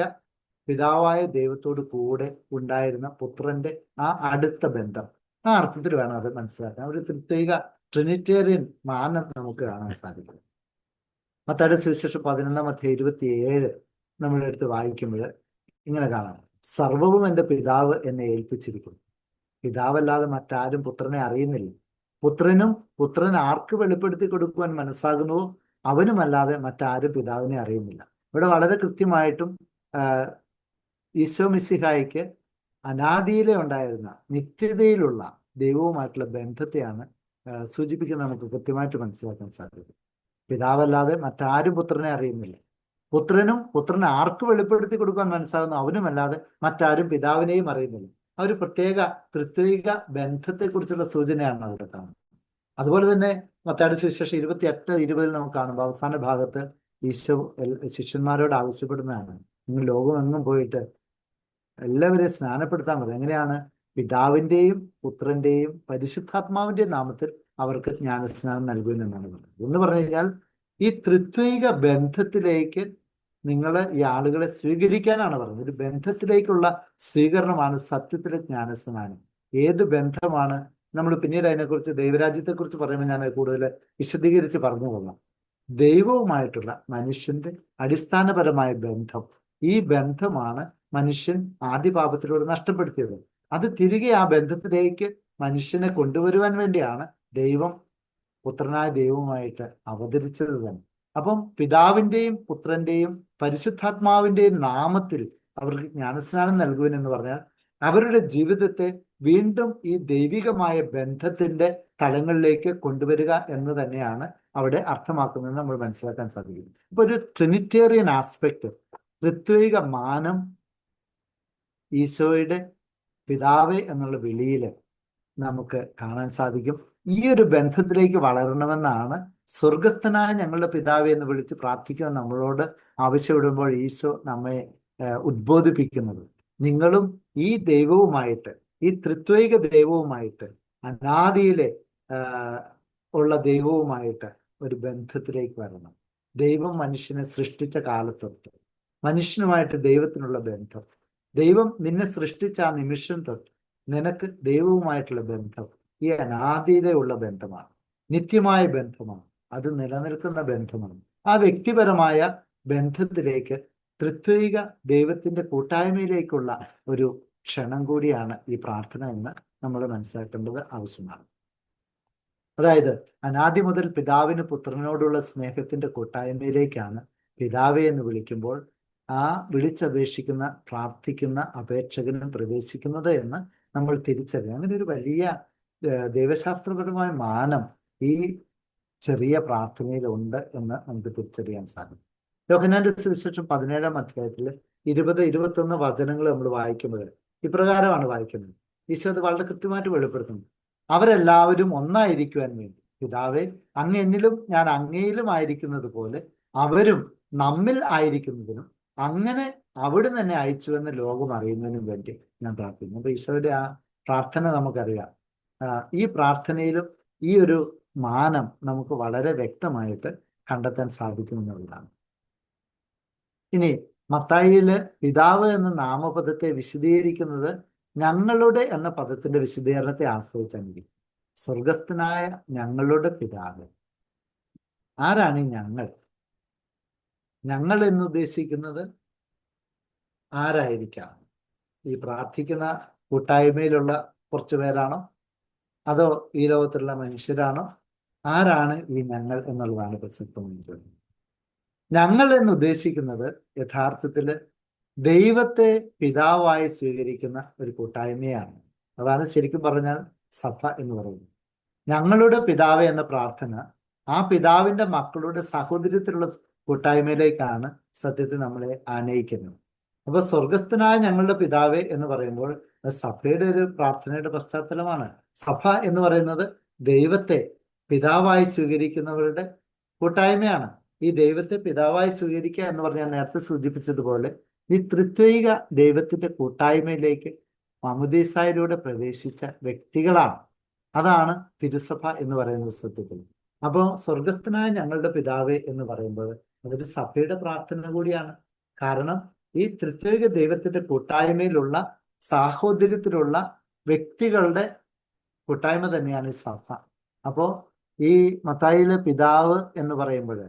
Speaker 1: പിതാവായ ദൈവത്തോട് കൂടെ ഉണ്ടായിരുന്ന പുത്രന്റെ ആ അടുത്ത ബന്ധം, ആ അർത്ഥത്തിൽ വേണം അത് മനസ്സിലാക്കാൻ. ഒരു ത്രിത്വൈക ട്രിനിറ്റേറിയൻ മാനം നമുക്ക് കാണാൻ സാധിക്കും. മത്തായിയുടെ സുവിശേഷം 11:27 നമ്മളെടുത്ത് വായിക്കുമ്പോൾ ഇങ്ങനെ കാണാം: സർവവും എൻ്റെ പിതാവ് എന്നെ ഏൽപ്പിച്ചിരിക്കുന്നു. പിതാവല്ലാതെ മറ്റാരും പുത്രനെ അറിയുന്നില്ല. പുത്രൻ ആർക്ക് വെളിപ്പെടുത്തി കൊടുക്കുവാൻ മനസ്സാകുന്നുവോ അവനുമല്ലാതെ മറ്റാരും പിതാവിനെ അറിയുന്നില്ല. ഇവിടെ വളരെ കൃത്യമായിട്ടും ഈശോ മിശിഹായ്ക്ക് അനാദിയിലെ ഉണ്ടായിരുന്ന നിത്യതയിലുള്ള ദൈവവുമായിട്ടുള്ള ബന്ധത്തെയാണ് സൂചിപ്പിക്കുന്നത്. നമുക്ക് കൃത്യമായിട്ട് മനസ്സിലാക്കാൻ സാധിക്കും. പിതാവല്ലാതെ മറ്റാരും പുത്രനെ അറിയുന്നില്ല. പുത്രൻ ആർക്ക് വെളിപ്പെടുത്തി കൊടുക്കാൻ മനസ്സാകുന്നു അവനുമല്ലാതെ മറ്റാരും പിതാവിനെയും അറിയുന്നില്ല. ആ ഒരു പ്രത്യേക ത്രിത്വൈക ബന്ധത്തെക്കുറിച്ചുള്ള സൂചനയാണ് അവിടെ കാണുന്നത്. അതുപോലെ തന്നെ മത്തായിയുടെ സുവിശേഷം 28:20 നമുക്ക് കാണുമ്പോൾ അവസാന ഭാഗത്ത് ഈശോ ശിഷ്യന്മാരോട് ആവശ്യപ്പെടുന്നതാണ്: നിങ്ങൾ ലോകമെങ്ങും പോയിട്ട് എല്ലാവരെയും സ്നാനപ്പെടുത്താൻ പറയും. എങ്ങനെയാണ്? പിതാവിൻ്റെയും പുത്രന്റെയും പരിശുദ്ധാത്മാവിന്റെയും നാമത്തിൽ അവർക്ക് ജ്ഞാനസ്നാനം നൽകുമെന്നാണ് പറയുന്നത്. എന്ന് പറഞ്ഞു കഴിഞ്ഞാൽ ഈ ത്രിത്വൈക ബന്ധത്തിലേക്ക് നിങ്ങൾ ഈ ആളുകളെ സ്വീകരിക്കാനാണ് പറയുന്നത്. ഒരു ബന്ധത്തിലേക്കുള്ള സ്വീകരണമാണ് സത്യത്തിലെ ജ്ഞാനസ്നാനം. ഏത് ബന്ധമാണ്? നമ്മൾ പിന്നീട് അതിനെക്കുറിച്ച് ദൈവരാജ്യത്തെക്കുറിച്ച് പറയുമ്പോൾ ഞാൻ കൂടുതൽ വിശദീകരിച്ച് പറഞ്ഞു കൊള്ളാം. ദൈവവുമായിട്ടുള്ള മനുഷ്യന്റെ അടിസ്ഥാനപരമായ ബന്ധം, ഈ ബന്ധമാണ് മനുഷ്യൻ ആദ്യപാപത്തിലൂടെ നഷ്ടപ്പെടുത്തിയത്. അത് തിരികെ ആ ബന്ധത്തിലേക്ക് മനുഷ്യനെ കൊണ്ടുവരുവാൻ വേണ്ടിയാണ് ദൈവം പുത്രനായ ദൈവവുമായിട്ട് അവതരിച്ചത് തന്നെ. അപ്പം പിതാവിൻ്റെയും പുത്രന്റെയും പരിശുദ്ധാത്മാവിൻ്റെയും നാമത്തിൽ അവർക്ക് ജ്ഞാനസ്നാനം നൽകുവനെന്ന് പറഞ്ഞാൽ അവരുടെ ജീവിതത്തെ വീണ്ടും ഈ ദൈവികമായ ബന്ധത്തിന്റെ തലങ്ങളിലേക്ക് കൊണ്ടുവരിക എന്ന് തന്നെയാണ് അവിടെ അർത്ഥമാക്കുന്നത് നമ്മൾ മനസ്സിലാക്കാൻ സാധിക്കും. ഇപ്പൊ ഒരു ട്രിനിറ്റേറിയൻ ആസ്പെക്ട്, ത്രിത്വൈക മാനം ഈശോയുടെ പിതാവേ എന്നുള്ള വിളിയിൽ നമുക്ക് കാണാൻ സാധിക്കും. ഈ ഒരു ബന്ധത്തിലേക്ക് വളരണമെന്നാണ് സ്വർഗസ്ഥനായ ഞങ്ങളുടെ പിതാവേ എന്ന് വിളിച്ച് പ്രാർത്ഥിക്കാൻ നമ്മളോട് ആവശ്യപ്പെടുമ്പോൾ ഈശോ നമ്മെ ഉദ്ബോധിപ്പിക്കുന്നത്. നിങ്ങളും ഈ ദൈവവുമായിട്ട്, ഈ ത്രിത്വൈക ദൈവവുമായിട്ട്, അനാദിയിലെ ഉള്ള ദൈവവുമായിട്ട് ഒരു ബന്ധത്തിലേക്ക് വരണം. ദൈവം മനുഷ്യനെ സൃഷ്ടിച്ച കാലത്തൊട്ട് മനുഷ്യനുമായിട്ട് ദൈവത്തിനുള്ള ബന്ധം, ദൈവം നിന്നെ സൃഷ്ടിച്ച ആ നിമിഷം തൊട്ട് നിനക്ക് ദൈവവുമായിട്ടുള്ള ബന്ധം ഈ അനാദിയിലെ ഉള്ള ബന്ധമാണ്, നിത്യമായ ബന്ധമാണ്, അത് നിലനിൽക്കുന്ന ബന്ധമാണ്. ആ വ്യക്തിപരമായ ബന്ധത്തിലേക്ക്, ത്രിത്വൈക ദൈവത്തിന്റെ കൂട്ടായ്മയിലേക്കുള്ള ഒരു ക്ഷണം കൂടിയാണ് ഈ പ്രാർത്ഥന എന്ന് നമ്മൾ മനസ്സിലാക്കേണ്ടത് ആവശ്യമാണ്. അതായത് അനാദി മുതൽ പിതാവിന് പുത്രനോടുള്ള സ്നേഹത്തിന്റെ കൂട്ടായ്മയിലേക്കാണ് പിതാവേ എന്ന് വിളിക്കുമ്പോൾ ആ വിളിച്ചപേക്ഷിക്കുന്ന, പ്രാർത്ഥിക്കുന്ന അപേക്ഷകനും പ്രവേശിക്കുന്നത് എന്ന് നമ്മൾ തിരിച്ചറിയാം. അങ്ങനെ ഒരു വലിയ ദൈവശാസ്ത്രപരമായ മാനം ഈ ചെറിയ പ്രാർത്ഥനയിലുണ്ട് എന്ന് നമുക്ക് തിരിച്ചറിയാൻ സാധിക്കും. യോഹന്നാന്റെ സുവിശേഷം 17-ാം അധ്യായത്തിൽ 20-21 വചനങ്ങൾ നമ്മൾ വായിക്കുമ്പോൾ ഇപ്രകാരമാണ് വായിക്കുന്നത്. ഈശോ അത് വളരെ കൃത്യമായിട്ട് വെളിപ്പെടുത്തുന്നു: അവരെല്ലാവരും ഒന്നായിരിക്കുവാൻ വേണ്ടി, പിതാവേ അങ്ങ് എന്നിലും ഞാൻ അങ്ങയിലും ആയിരിക്കുന്നത് പോലെ അവരും നമ്മിൽ ആയിരിക്കുന്നതിനും അങ്ങനെ അവിടെ തന്നെ അയച്ചുവെന്ന് ലോകം അറിയുന്നതിനും വേണ്ടി ഞാൻ പ്രാർത്ഥിക്കുന്നു. അപ്പൊ ഈശോയുടെ ആ പ്രാർത്ഥന നമുക്കറിയാം. ഈ പ്രാർത്ഥനയിലും ഈ ഒരു മാനം നമുക്ക് വളരെ വ്യക്തമായിട്ട് കണ്ടെത്താൻ സാധിക്കുമെന്നുള്ളതാണ്. ഇനി മത്തായിയില് പിതാവ് എന്ന നാമപദത്തെ വിശദീകരിക്കുന്നത് ഞങ്ങളുടെ എന്ന പദത്തിന്റെ വിശദീകരണത്തെ ആശ്രയിച്ചാണ്. സ്വർഗസ്ഥനായ ഞങ്ങളുടെ പിതാവ്. ആരാണ് ഞങ്ങൾ? ഞങ്ങൾ എന്നുദ്ദേശിക്കുന്നത് ആരായിരിക്കാം? ഈ പ്രാർത്ഥിക്കുന്ന കൂട്ടായ്മയിലുള്ള കുറച്ചു പേരാണോ, അതോ ഈ ലോകത്തുള്ള മനുഷ്യരാണോ? ആരാണ് ഈ ഞങ്ങൾ എന്നുള്ളതാണ് പ്രസക്തമായിട്ടുള്ളത്. ഞങ്ങൾ എന്നുദ്ദേശിക്കുന്നത് യഥാർത്ഥത്തിൽ ദൈവത്തെ പിതാവായി സ്വീകരിക്കുന്ന ഒരു കൂട്ടായ്മയാണ്. അതാണ് ശരിക്കും പറഞ്ഞാൽ സഭ എന്ന് പറയുന്നത്. ഞങ്ങളുടെ പിതാവ് എന്ന പ്രാർത്ഥന ആ പിതാവിന്റെ മക്കളുടെ സഹോദര്യത്തിലുള്ള കൂട്ടായ്മയിലേക്കാണ് സത്യത്തിൽ നമ്മളെ ആനയിക്കുന്നത്. അപ്പൊ സ്വർഗസ്ഥനായ ഞങ്ങളുടെ പിതാവേ എന്ന് പറയുമ്പോൾ അത് സഭയുടെ ഒരു പ്രാർത്ഥനയുടെ പശ്ചാത്തലമാണ്. സഭ എന്ന് പറയുന്നത് ദൈവത്തെ പിതാവായി സ്വീകരിക്കുന്നവരുടെ കൂട്ടായ്മയാണ്. ഈ ദൈവത്തെ പിതാവായി സ്വീകരിക്കുക എന്ന് പറഞ്ഞാൽ നേരത്തെ സൂചിപ്പിച്ചതുപോലെ ഈ ത്രിത്വൈക ദൈവത്തിന്റെ കൂട്ടായ്മയിലേക്ക് മാമോദീസായിലൂടെ പ്രവേശിച്ച വ്യക്തികളാണ്. അതാണ് തിരുസഭ എന്ന് പറയുന്ന സത്യത്തിൽ. അപ്പോൾ സ്വർഗസ്ഥനായ ഞങ്ങളുടെ പിതാവേ എന്ന് പറയുമ്പോൾ അതൊരു സഭയുടെ പ്രാർത്ഥന കൂടിയാണ്. കാരണം ഈ ത്രിത്വൈക ദൈവത്തിന്റെ കൂട്ടായ്മയിലുള്ള സാഹോദര്യത്തിലുള്ള വ്യക്തികളുടെ കൂട്ടായ്മ തന്നെയാണ് ഈ സഭ. അപ്പോ ഈ മത്തായിയിലെ പിതാവ് എന്ന് പറയുമ്പോൾ,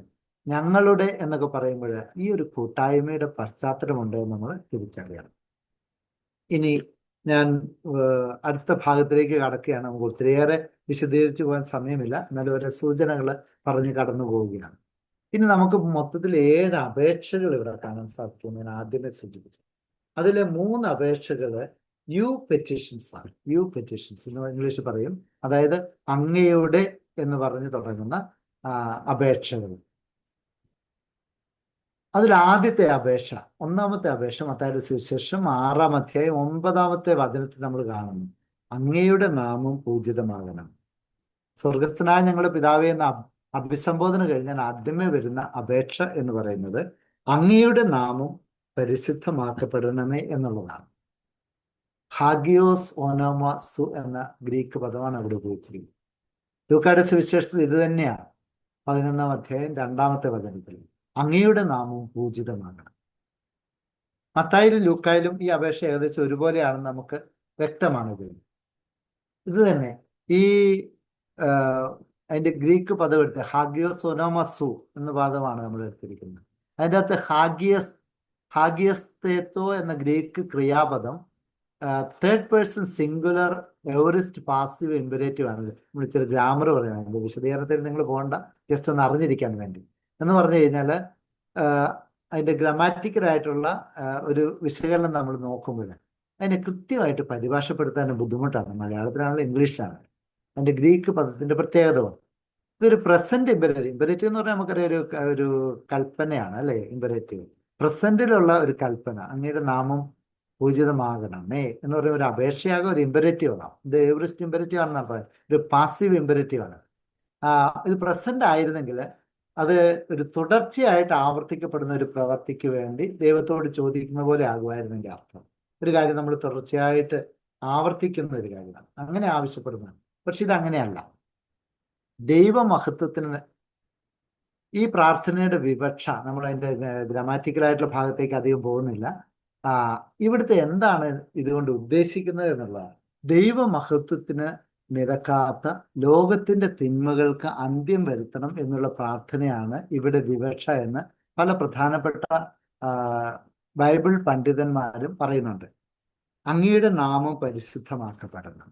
Speaker 1: ഞങ്ങളുടെ എന്നൊക്കെ പറയുമ്പോൾ ഈ ഒരു കൂട്ടായ്മയുടെ പശ്ചാത്തലമുണ്ട് എന്ന് നമ്മൾ തിരിച്ചറിയണം. ഇനി ഞാൻ അടുത്ത ഭാഗത്തിലേക്ക് കടക്കുകയാണ്. നമുക്ക് ഒത്തിരിയേറെ വിശദീകരിച്ചു പോകാൻ സമയമില്ല, എന്നാലും ഓരോ സൂചനകൾ പറഞ്ഞു കടന്നു പോവുകയാണ്. ഇനി നമുക്ക് മൊത്തത്തിൽ 7 അപേക്ഷകൾ ഇവിടെ കാണാൻ സാധിക്കും. ഞാൻ ആദ്യമേ സൂചിപ്പിച്ചു. അതിലെ 3 അപേക്ഷകൾ യു പെറ്റീഷൻസ് ആണ്. യു പെറ്റീഷൻസ് എന്ന് ഇംഗ്ലീഷ് പറയും. അതായത് അങ്ങയുടെ എന്ന് പറഞ്ഞ് തുടങ്ങുന്ന അപേക്ഷകൾ. അതിൽ ആദ്യത്തെ അപേക്ഷ, ഒന്നാമത്തെ അപേക്ഷ മത്തായിയുടെ സുവിശേഷം 6-ാം അധ്യായം 9-ാമത്തെ വചനത്തിൽ നമ്മൾ കാണുന്നു. അങ്ങയുടെ നാമം പൂജിതമാകണം. സ്വർഗസ്ഥനായ ഞങ്ങളുടെ പിതാവേ എന്ന അഭിസംബോധന കഴിഞ്ഞാൽ ആദ്യമേ വരുന്ന അപേക്ഷ എന്ന് പറയുന്നത് അങ്ങയുടെ നാമം പരിശുദ്ധമാക്കപ്പെടണമേ എന്നുള്ളതാണ്. ഹാഗിയോസ് ഓനോമാസു എന്ന ഗ്രീക്ക് പദമാണ് അവിടെ ഉപയോഗിച്ചിരിക്കുന്നത്. ലൂക്കായുടെ സുവിശേഷത്തിൽ ഇത് തന്നെയാണ്. 11-ാം അധ്യായം 2-ാമത്തെ വചനത്തിൽ അങ്ങയുടെ നാമം പൂജിതമാകണം. മത്തായിലും ലൂക്കായിലും ഈ അപേക്ഷ ഏകദേശം ഒരുപോലെയാണെന്ന് നമുക്ക് വ്യക്തമാണ്. ഇത് തന്നെ ഈ അതിന്റെ ഗ്രീക്ക് പദം എടുത്ത് ഹാഗിയോസ് ഒനോമസു എന്ന പദമാണ് നമ്മൾ എടുത്തിരിക്കുന്നത്. അതിൻ്റെ അകത്ത് ഹാഗിയസ്തേത്തോ എന്ന ഗ്രീക്ക് ക്രിയാപദം third person singular aorist passive imperative ആണ്. നമ്മൾ ഇച്ചിരി ഗ്രാമർ പറയുന്നത് വിശദീകരണത്തിൽ നിങ്ങൾ പോകണ്ട, ജസ്റ്റ് ഒന്ന് അറിഞ്ഞിരിക്കാൻ വേണ്ടി. എന്ന് പറഞ്ഞു കഴിഞ്ഞാൽ അതിൻ്റെ ഗ്രാമാറ്റിക്കലായിട്ടുള്ള ഒരു വിശകലനം നമ്മൾ നോക്കുമ്പോൾ അതിനെ കൃത്യമായിട്ട് പരിഭാഷപ്പെടുത്താൻ ബുദ്ധിമുട്ടാണ്. മലയാളത്തിലാണെങ്കിലും ഇംഗ്ലീഷിലാണ്. അതിൻ്റെ ഗ്രീക്ക് പദത്തിൻ്റെ പ്രത്യേകത. ഇതൊരു പ്രസന്റ് ഇമ്പരേറ്റീവ്. ഇമ്പരേറ്റീവ് എന്ന് പറഞ്ഞാൽ നമുക്കറിയാം ഒരു കൽപ്പനയാണ് അല്ലേ. ഇമ്പരേറ്റീവ് പ്രസന്റിലുള്ള ഒരു കൽപ്പന. അങ്ങയുടെ നാമം പൂജിതമാകണമേ എന്ന് പറയുന്ന ഒരു അപേക്ഷയാകും, ഒരു ഇമ്പരേറ്റീവ് ആകാം. ഇത് എവറിസ്റ്റ് ഇമ്പരേറ്റീവ് ആണെന്നാണ് പറയുന്നത്. ഒരു പാസീവ് ഇമ്പരേറ്റീവ് ആണ്. ഇത് പ്രസന്റ് ആയിരുന്നെങ്കിൽ അത് ഒരു തുടർച്ചയായിട്ട് ആവർത്തിക്കപ്പെടുന്ന ഒരു പ്രവർത്തിക്ക് വേണ്ടി ദൈവത്തോട് ചോദിക്കുന്ന പോലെ ആകുമായിരുന്നെങ്കിൽ അർത്ഥം. ഒരു കാര്യം നമ്മൾ തുടർച്ചയായിട്ട് ആവർത്തിക്കുന്ന ഒരു കാര്യമാണ്, അങ്ങനെ ആവശ്യപ്പെടുന്നതാണ്. പക്ഷെ ഇത് അങ്ങനെയല്ല. ദൈവമഹത്വത്തിന് ഈ പ്രാർത്ഥനയുടെ വിവക്ഷ, നമ്മൾ അതിൻ്റെ ഗ്രാമാറ്റിക്കലായിട്ടുള്ള ഭാഗത്തേക്ക് അധികം പോകുന്നില്ല. ഇവിടുത്തെ എന്താണ് ഇതുകൊണ്ട് ഉദ്ദേശിക്കുന്നത് എന്നുള്ളതാണ്. ദൈവമഹത്വത്തിന് നിരക്കാത്ത ലോകത്തിന്റെ തിന്മകൾക്ക് അന്ത്യം വരുത്തണം എന്നുള്ള പ്രാർത്ഥനയാണ് ഇവിടെ വിവക്ഷ എന്ന് പല പ്രധാനപ്പെട്ട ബൈബിൾ പണ്ഡിതന്മാരും പറയുന്നുണ്ട്. അങ്ങയുടെ നാമം പരിശുദ്ധമാക്കപ്പെടണം.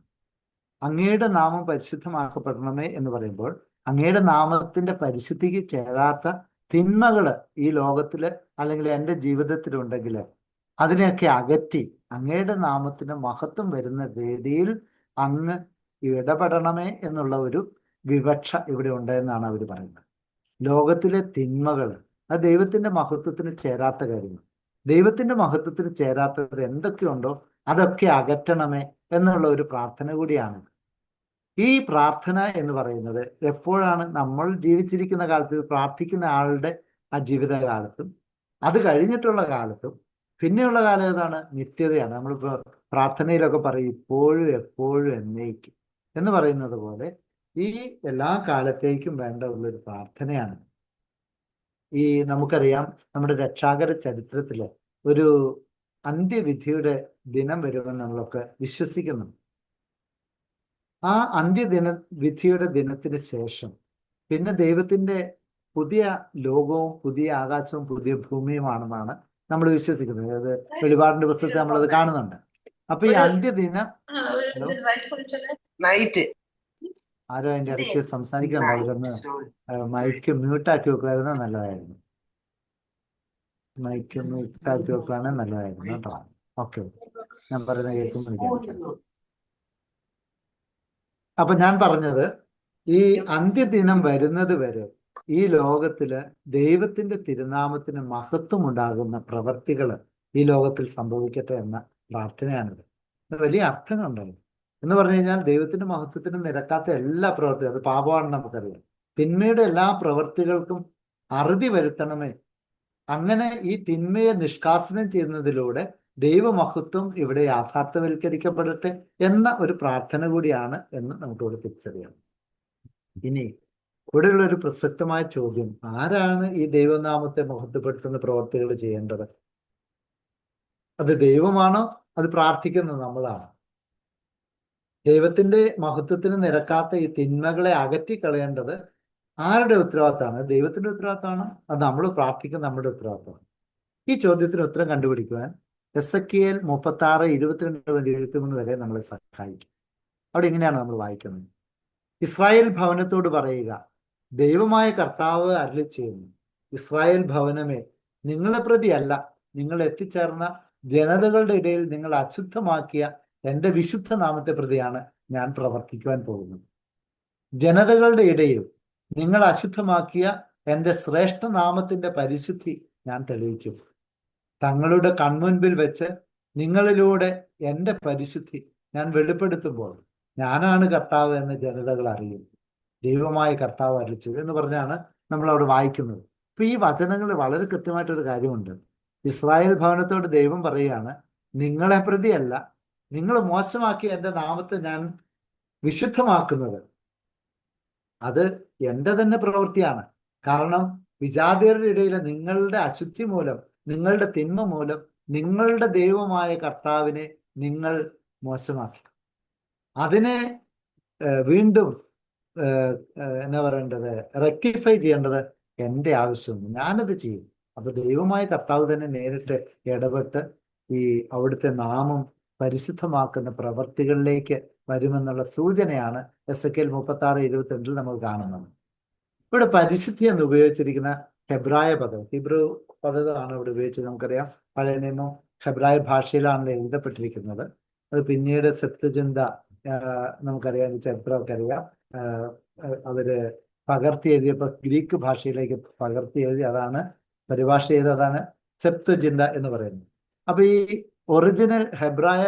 Speaker 1: അങ്ങയുടെ നാമം പരിശുദ്ധമാക്കപ്പെടണമേ എന്ന് പറയുമ്പോൾ അങ്ങയുടെ നാമത്തിന്റെ പരിശുദ്ധിക്ക് ചേരാത്ത തിന്മകൾ ഈ ലോകത്തിൽ അല്ലെങ്കിൽ എൻ്റെ ജീവിതത്തിലുണ്ടെങ്കിൽ അതിനെയൊക്കെ അകറ്റി അങ്ങയുടെ നാമത്തിന് മഹത്വം വരുന്ന വേദിയിൽ അങ്ങ് ഇടപെടണമേ എന്നുള്ള ഒരു വിവക്ഷ ഇവിടെ ഉണ്ടെന്നാണ് അവർ പറയുന്നത്. ലോകത്തിലെ തിന്മകൾ അത് ദൈവത്തിന്റെ മഹത്വത്തിന് ചേരാത്ത കാര്യങ്ങൾ. ദൈവത്തിന്റെ മഹത്വത്തിന് ചേരാത്തത് എന്തൊക്കെയുണ്ടോ അതൊക്കെ അകറ്റണമേ എന്നുള്ള ഒരു പ്രാർത്ഥന കൂടിയാണ്. ഈ പ്രാർത്ഥന എന്ന് പറയുന്നത് എപ്പോഴാണ് നമ്മൾ ജീവിച്ചിരിക്കുന്ന കാലത്ത് പ്രാർത്ഥിക്കുന്ന ആളുടെ ആ ജീവിതകാലത്തും അത് കഴിഞ്ഞിട്ടുള്ള കാലത്തും പിന്നെയുള്ള കാലം ഏതാണ്? നിത്യതയാണ്. നമ്മളിപ്പോൾ പ്രാർത്ഥനയിലൊക്കെ പറയും ഇപ്പോഴും എപ്പോഴും എന്നേക്കും എന്ന് പറയുന്നത് പോലെ ഈ എല്ലാ കാലത്തേക്കും വേണ്ട ഉള്ളൊരു പ്രാർത്ഥനയാണ്. ഈ നമുക്കറിയാം നമ്മുടെ രക്ഷാകര ചരിത്രത്തിൽ ഒരു അന്ത്യവിധിയുടെ ദിനം വരുമെന്ന് നമ്മളൊക്കെ വിശ്വസിക്കുന്നു. ആ വിധിയുടെ ദിനത്തിന് ശേഷം പിന്നെ ദൈവത്തിന്റെ പുതിയ ലോകവും പുതിയ ആകാശവും പുതിയ ഭൂമിയുമാണെന്നാണ് നമ്മൾ വിശ്വസിക്കുന്നത്. അത് വെളിപാടിന്റെ പുസ്തകത്തിൽ നമ്മളത് കാണുന്നുണ്ട്. അപ്പൊ ഈ അന്ത്യദിനം ആരോ അതിന്റെ ഇടയ്ക്ക് സംസാരിക്കുന്നുണ്ട്. അവരൊന്ന് മൈക്ക് മ്യൂട്ടാക്കി വെക്കുമായിരുന്നു നല്ലതായിരുന്നു. മൈക്ക് മ്യൂട്ടാക്കി വെക്കുകയാണെങ്കിൽ നല്ലതായിരുന്നു കേട്ടോ. ഓക്കെ, ഞാൻ പറയുന്നത് കേൾക്കുമ്പോൾ വിചാരിക്കാം. അപ്പൊ ഞാൻ പറഞ്ഞത് ഈ അന്ത്യദിനം വരുന്നത് വരെ ഈ ലോകത്തില് ദൈവത്തിന്റെ തിരുനാമത്തിന് മഹത്വം ഉണ്ടാകുന്ന പ്രവർത്തികൾ ഈ ലോകത്തിൽ സംഭവിക്കട്ടെ എന്ന പ്രാർത്ഥനയാണിത്. ഇത് വലിയ അർത്ഥങ്ങളുണ്ടായിരുന്നു. എന്ന് പറഞ്ഞു കഴിഞ്ഞാൽ ദൈവത്തിന്റെ മഹത്വത്തിന് നിരക്കാത്ത എല്ലാ പ്രവൃത്തികളും, അത് പാപമാണെന്ന് നമുക്കറിയാം, തിന്മയുടെ എല്ലാ പ്രവൃത്തികൾക്കും അറുതി വരുത്തണമേ. അങ്ങനെ ഈ തിന്മയെ നിഷ്കാസനം ചെയ്യുന്നതിലൂടെ ദൈവമഹത്വം ഇവിടെ യാഥാർത്ഥ്യവൽക്കരിക്കപ്പെടട്ടെ എന്ന ഒരു പ്രാർത്ഥന കൂടിയാണ് എന്ന് നമുക്കിവിടെ തിരിച്ചറിയാം. ഇനി ഇവിടെയുള്ള ഒരു പ്രസക്തമായ ചോദ്യം, ആരാണ് ഈ ദൈവനാമത്തെ മഹത്വപ്പെടുത്തുന്ന പ്രവർത്തികൾ ചെയ്യേണ്ടത്? അത് ദൈവമാണോ? അത് പ്രാർത്ഥിക്കുന്നത് നമ്മളാണ്? ദൈവത്തിന്റെ മഹത്വത്തിന് നിരക്കാത്ത ഈ തിന്മകളെ അകറ്റിക്കളയേണ്ടത് ആരുടെ ഉത്തരവാദിത്തമാണ്? ദൈവത്തിന്റെ ഉത്തരവാദിത്തമാണ്? അത് നമ്മൾ പ്രാർത്ഥിക്കുന്ന നമ്മുടെ ഉത്തരവാദിത്തമാണ്? ഈ ചോദ്യത്തിന് ഉത്തരം കണ്ടുപിടിക്കുവാൻ എസെക്കിയേൽ 36:22-23 വരെ നമ്മളെ സഹായിക്കും. അവിടെ ഇങ്ങനെയാണ് നമ്മൾ വായിക്കുന്നത്: ഇസ്രായേൽ ഭവനത്തോട് പറയുക, ദൈവമായ കർത്താവ് അരുളിച്ചെയ്യുന്നു, ഇസ്രായേൽ ഭവനമേ, നിങ്ങളെ പ്രതിയല്ല, നിങ്ങൾ എത്തിച്ചേർന്ന ജനതകളുടെ ഇടയിൽ നിങ്ങൾ അശുദ്ധമാക്കിയ എൻ്റെ വിശുദ്ധ നാമത്തെ പ്രതിയാണ് ഞാൻ പ്രവർത്തിക്കുവാൻ പോകുന്നത്. ജനതകളുടെ ഇടയിൽ നിങ്ങൾ അശുദ്ധമാക്കിയ എൻ്റെ ശ്രേഷ്ഠ നാമത്തിന്റെ പരിശുദ്ധി ഞാൻ തെളിയിക്കും. തങ്ങളുടെ കൺമുൻപിൽ വെച്ച് നിങ്ങളിലൂടെ എൻ്റെ പരിശുദ്ധി ഞാൻ വെളിപ്പെടുത്തുമ്പോൾ ഞാനാണ് കർത്താവ് എന്ന് ജനതകൾ അറിയും. ദൈവമായ കർത്താവ് അരുളിച്ചത് എന്ന് പറഞ്ഞാണ് നമ്മൾ അവിടെ വായിക്കുന്നത്. അപ്പൊ ഈ വചനങ്ങളിൽ വളരെ കൃത്യമായിട്ടൊരു കാര്യമുണ്ട്. ഇസ്രായേൽ ഭവനത്തോട് ദൈവം പറയുകയാണ്, നിങ്ങളെ പ്രതിയല്ല, നിങ്ങൾ മോശമാക്കി എൻ്റെ നാമത്തെ ഞാൻ വിശുദ്ധമാക്കുന്നത് അത് എൻ്റെ തന്നെ പ്രവൃത്തിയാണ്. കാരണം വിജാതിയരുടെ ഇടയിലെ നിങ്ങളുടെ അശുദ്ധി മൂലം, നിങ്ങളുടെ തിന്മ മൂലം നിങ്ങളുടെ ദൈവമായ കർത്താവിനെ നിങ്ങൾ മോശമാക്കി. അതിനെ വീണ്ടും എന്നാ പറയേണ്ടത്, റെക്ടിഫൈ ചെയ്യേണ്ടത് എൻ്റെ ആവശ്യമുണ്ട്, ഞാനത് ചെയ്യും. അപ്പൊ ദൈവമായ കർത്താവ് തന്നെ നേരിട്ട് ഇടപെട്ട് ഈ അവിടുത്തെ നാമം പരിശുദ്ധമാക്കുന്ന പ്രവർത്തികളിലേക്ക് വരുമെന്നുള്ള സൂചനയാണ് എസെക്കിയേൽ 36:22 നമ്മൾ കാണുന്നത്. ഇവിടെ പരിശുദ്ധി എന്ന് ഉപയോഗിച്ചിരിക്കുന്ന ഹെബ്രായ പദം, ഹിബ്രു പദമാണ് ഇവിടെ ഉപയോഗിച്ചത്. നമുക്കറിയാം, പഴയ നിയമം ഹെബ്രായ ഭാഷയിലാണല്ലോ എഴുതപ്പെട്ടിരിക്കുന്നത്. അത് പിന്നീട് സെപ്തുജിന്ത, നമുക്കറിയാം, ചരിത്രമൊക്കെ അറിയാം, അവര് പകർത്തി എഴുതിയപ്പോൾ ഗ്രീക്ക് ഭാഷയിലേക്ക് പകർത്തി എഴുതി, അതാണ് പരിഭാഷ ചെയ്ത്, അതാണ് സെപ്തുജിന്ത എന്ന് പറയുന്നത്. അപ്പൊ ഈ ഒറിജിനൽ ഹെബ്രായ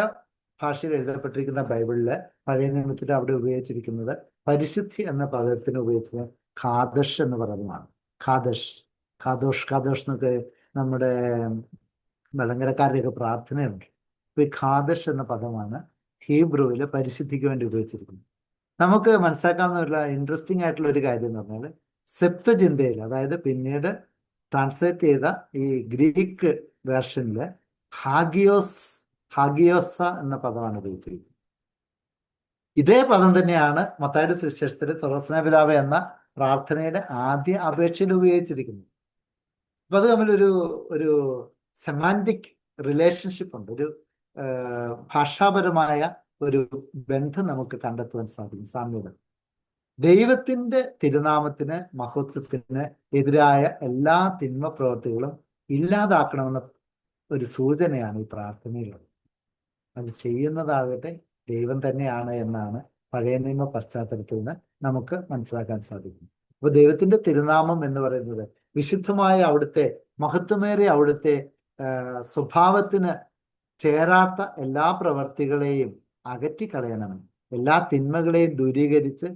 Speaker 1: ഭാഷയിൽ എഴുതപ്പെട്ടിരിക്കുന്ന ബൈബിളില് പഴയ നിയമത്തിൽ അവിടെ ഉപയോഗിച്ചിരിക്കുന്നത് പരിശുദ്ധി എന്ന പദത്തിന് ഉപയോഗിച്ചത് ഖാദഷ് എന്ന് പറയുന്നതാണ്. ഖാദഷ്, ഖാദോഷ്, ഖാദോഷ് എന്നൊക്കെ നമ്മുടെ മലങ്കരക്കാരുടെയൊക്കെ പ്രാർത്ഥനയുണ്ട്. അപ്പൊ ഈ ഖാദഷ് എന്ന പദമാണ് ഹീബ്രുവില് പരിശുദ്ധിക്ക് വേണ്ടി ഉപയോഗിച്ചിരിക്കുന്നത്. നമുക്ക് മനസ്സിലാക്കാവുന്ന ഇൻട്രസ്റ്റിംഗ് ആയിട്ടുള്ള ഒരു കാര്യം എന്ന് പറഞ്ഞാൽ, സെപ്തുജിന്തയിൽ, അതായത് പിന്നീട് ട്രാൻസ്ലേറ്റ് ചെയ്ത ഈ ഗ്രീക്ക് വേർഷനില് ഹാഗിയോസ എന്ന പദമാണ് ഉപയോഗിച്ചിരിക്കുന്നത്. ഇതേ പദം തന്നെയാണ് മത്തായിയുടെ സുവിശേഷത്തിൽ സ്വർഗ്ഗസ്നായ പിതാവേ എന്ന പ്രാർത്ഥനയുടെ ആദ്യ അപേക്ഷയിൽ ഉപയോഗിച്ചിരിക്കുന്നത്. അപ്പൊ അത് തമ്മിലൊരു സെമാൻറ്റിക് റിലേഷൻഷിപ്പ് ഉണ്ട്, ഒരു ഭാഷാപരമായ ഒരു ബന്ധം നമുക്ക് കണ്ടെത്തുവാൻ സാധിക്കും, സാമ്യത. ദൈവത്തിന്റെ തിരുനാമത്തിന്, മഹത്വത്തിന് എതിരായ എല്ലാ തിന്മ പ്രവൃത്തികളും ഇല്ലാതാക്കണമെന്ന ഒരു സൂചനയാണ് ഈ പ്രാർത്ഥനയിലുള്ളത്. അത് ചെയ്യുന്നതാകട്ടെ ദൈവം തന്നെയാണ് എന്നാണ് പഴയ നിയമ പശ്ചാത്തലത്തിൽ നിന്ന് നമുക്ക് മനസ്സിലാക്കാൻ സാധിക്കും. അപ്പൊ ദൈവത്തിന്റെ തിരുനാമം എന്ന് പറയുന്നത് വിശുദ്ധമായ അവിടുത്തെ മഹത്വമേറിയ അവിടുത്തെ സ്വഭാവത്തിന് ചേരാത്ത എല്ലാ പ്രവർത്തികളെയും അകറ്റിക്കളയണം, എല്ലാ തിന്മകളെയും ദൂരീകരിച്ച്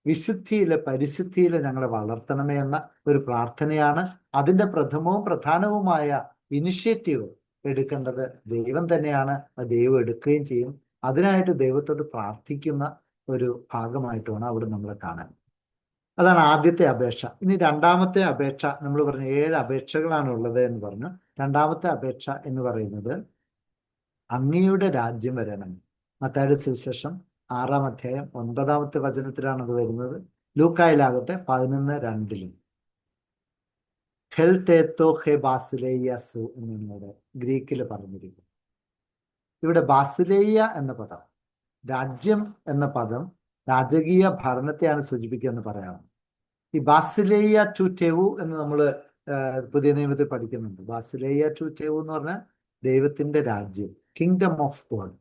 Speaker 1: വിശുദ്ധിയിലെ, പരിശുദ്ധിയിലെ ഞങ്ങളെ വളർത്തണമേ എന്ന ഒരു പ്രാർത്ഥനയാണ്. അതിൻ്റെ പ്രഥമവും പ്രധാനവുമായ ഇനിഷ്യേറ്റീവ് എടുക്കേണ്ടത് ദൈവം തന്നെയാണ്. അത് ദൈവം എടുക്കുകയും ചെയ്യും. അതിനായിട്ട് ദൈവത്തോട് പ്രാർത്ഥിക്കുന്ന ഒരു ഭാഗമായിട്ടാണ് അവിടെ നമ്മൾ കാണാൻ. അതാണ് ആദ്യത്തെ അപേക്ഷ. ഇനി രണ്ടാമത്തെ അപേക്ഷ, നമ്മൾ പറഞ്ഞു 7 അപേക്ഷകളാണ് ഉള്ളത് എന്ന് പറഞ്ഞു. രണ്ടാമത്തെ അപേക്ഷ എന്ന് പറയുന്നത് അങ്ങയുടെ രാജ്യം വരണം. മത്തായിയുടെ സുവിശേഷം 6-ാം അധ്യായം 9-ാമത്തെ വചനത്തിലാണ് അത് വരുന്നത്. ലൂക്കായിലാകട്ടെ 11:2 ഹെൽതേത്തോ ഹെ ബാസിലേയസു എന്നിവിടെ ഗ്രീക്കിൽ പറഞ്ഞിരിക്കുന്നു. ഇവിടെ ബാസിലേയ എന്ന പദം, രാജ്യം എന്ന പദം രാജകീയ ഭരണത്തെയാണ് സൂചിപ്പിക്കുക എന്ന് പറയാം. ഈ ബാസിലേയ ടു ടെവു എന്ന് നമ്മൾ പുതിയ നിയമത്തിൽ പഠിക്കുന്നുണ്ട്. ബാസിലേയ ടു ടെവു എന്ന് പറഞ്ഞാൽ ദൈവത്തിന്റെ രാജ്യം, കിങ്ഡം ഓഫ് ഗോഡ്.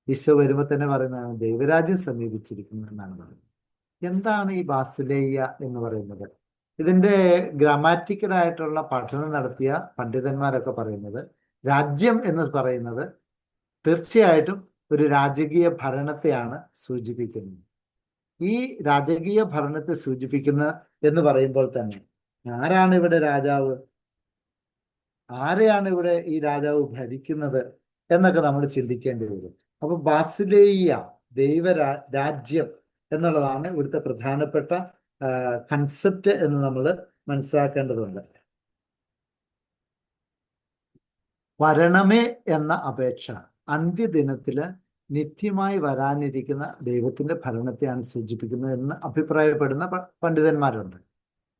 Speaker 1: ഈശോ വരുമ്പോൾ തന്നെ പറയുന്നതാണ് ദൈവരാജ്യം സമീപിച്ചിരിക്കുന്നു എന്നാണ് പറയുന്നത്. എന്താണ് ഈ ബാസിലേയ എന്ന് പറയുന്നത്? ഇതിന്റെ ഗ്രാമാറ്റിക്കലായിട്ടുള്ള പഠനം നടത്തിയ പണ്ഡിതന്മാരൊക്കെ പറയുന്നത് രാജ്യം എന്ന് പറയുന്നത് തീർച്ചയായിട്ടും ഒരു രാജകീയ ഭരണത്തെയാണ് സൂചിപ്പിക്കുന്നത്. ഈ രാജകീയ ഭരണത്തെ സൂചിപ്പിക്കുന്ന എന്ന് പറയുമ്പോൾ തന്നെ ആരാണ് ഇവിടെ രാജാവ്, ആരെയാണ് ഇവിടെ ഈ രാജാവ് ഭരിക്കുന്നത് എന്നൊക്കെ നമ്മൾ ചിന്തിക്കേണ്ടി വരും. അപ്പൊ ബാസിലേയ രാജ്യം എന്നുള്ളതാണ് ഇവിടുത്തെ പ്രധാനപ്പെട്ട കൺസെപ്റ്റ് എന്ന് നമ്മൾ മനസ്സിലാക്കേണ്ടതുണ്ട്. വരണമേ എന്ന അപേക്ഷ അന്ത്യദിനത്തില് നിത്യമായി വരാനിരിക്കുന്ന ദൈവത്തിന്റെ ഭരണത്തെയാണ് സൂചിപ്പിക്കുന്നത് എന്ന് അഭിപ്രായപ്പെടുന്ന പണ്ഡിതന്മാരുണ്ട്.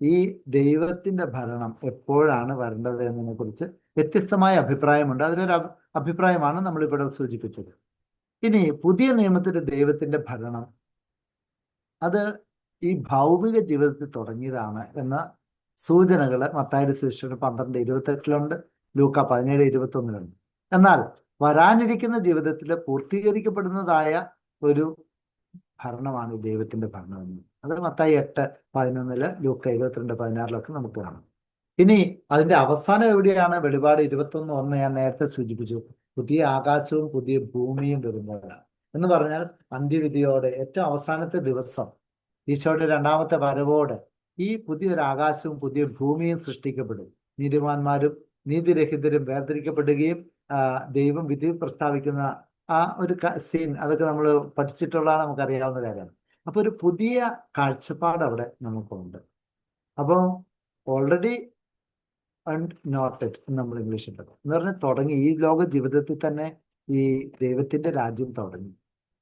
Speaker 1: ഈ ദൈവത്തിന്റെ ഭരണം എപ്പോഴാണ് വരേണ്ടത് എന്നതിനെ കുറിച്ച് വ്യത്യസ്തമായ അഭിപ്രായമുണ്ട്. അതിലൊരു അഭിപ്രായമാണ് നമ്മളിവിടെ സൂചിപ്പിച്ചത്. ഇനി പുതിയ നിയമത്തിലെ ദൈവത്തിന്റെ ഭരണം അത് ഈ ഭൗമിക ജീവിതത്തിൽ തുടങ്ങിയതാണ് എന്ന സൂചനകൾ മത്തായിയുടെ സുവിശേഷം 12:28 ലൂക്ക 17:21 എന്നാൽ വരാനിരിക്കുന്ന ജീവിതത്തിൽ പൂർത്തീകരിക്കപ്പെടുന്നതായ ഒരു ഭരണമാണ് ഈ ദൈവത്തിന്റെ ഭരണം. അത് മത്തായി 8:11 ലൂക്ക 22:16 നമുക്ക് കാണാം. ഇനി അതിന്റെ അവസാനം എവിടെയാണ്? വെളിപാട് 21:1 ഞാൻ നേരത്തെ സൂചിപ്പിച്ചു. പുതിയ ആകാശവും പുതിയ ഭൂമിയും വരുമ്പോഴാണ് എന്ന് പറഞ്ഞാൽ അന്ത്യവിധിയോടെ ഏറ്റവും അവസാനത്തെ ദിവസം ഈശോയുടെ രണ്ടാമത്തെ വരവോടെ ഈ പുതിയൊരു ആകാശവും പുതിയ ഭൂമിയും സൃഷ്ടിക്കപ്പെടും. നീതിമാന്മാരും നീതിരഹിതരും വേർതിരിക്കപ്പെടുകയും ദൈവം വിധി പ്രസ്താവിക്കുന്ന ആ ഒരു സീൻ അതൊക്കെ നമ്മൾ പഠിച്ചിട്ടുള്ളതാണ്, നമുക്കറിയാവുന്ന കാര്യമാണ്. അപ്പൊ ഒരു പുതിയ കാഴ്ചപ്പാട് അവിടെ നമുക്കുണ്ട്. അപ്പോൾ ഓൾറെഡി നോട്ടഡ് നമ്മൾ ഇംഗ്ലീഷിൽ എന്ന് പറഞ്ഞാൽ തുടങ്ങി. ഈ ലോക ജീവിതത്തിൽ തന്നെ ഈ ദൈവത്തിന്റെ രാജ്യം തുടങ്ങി.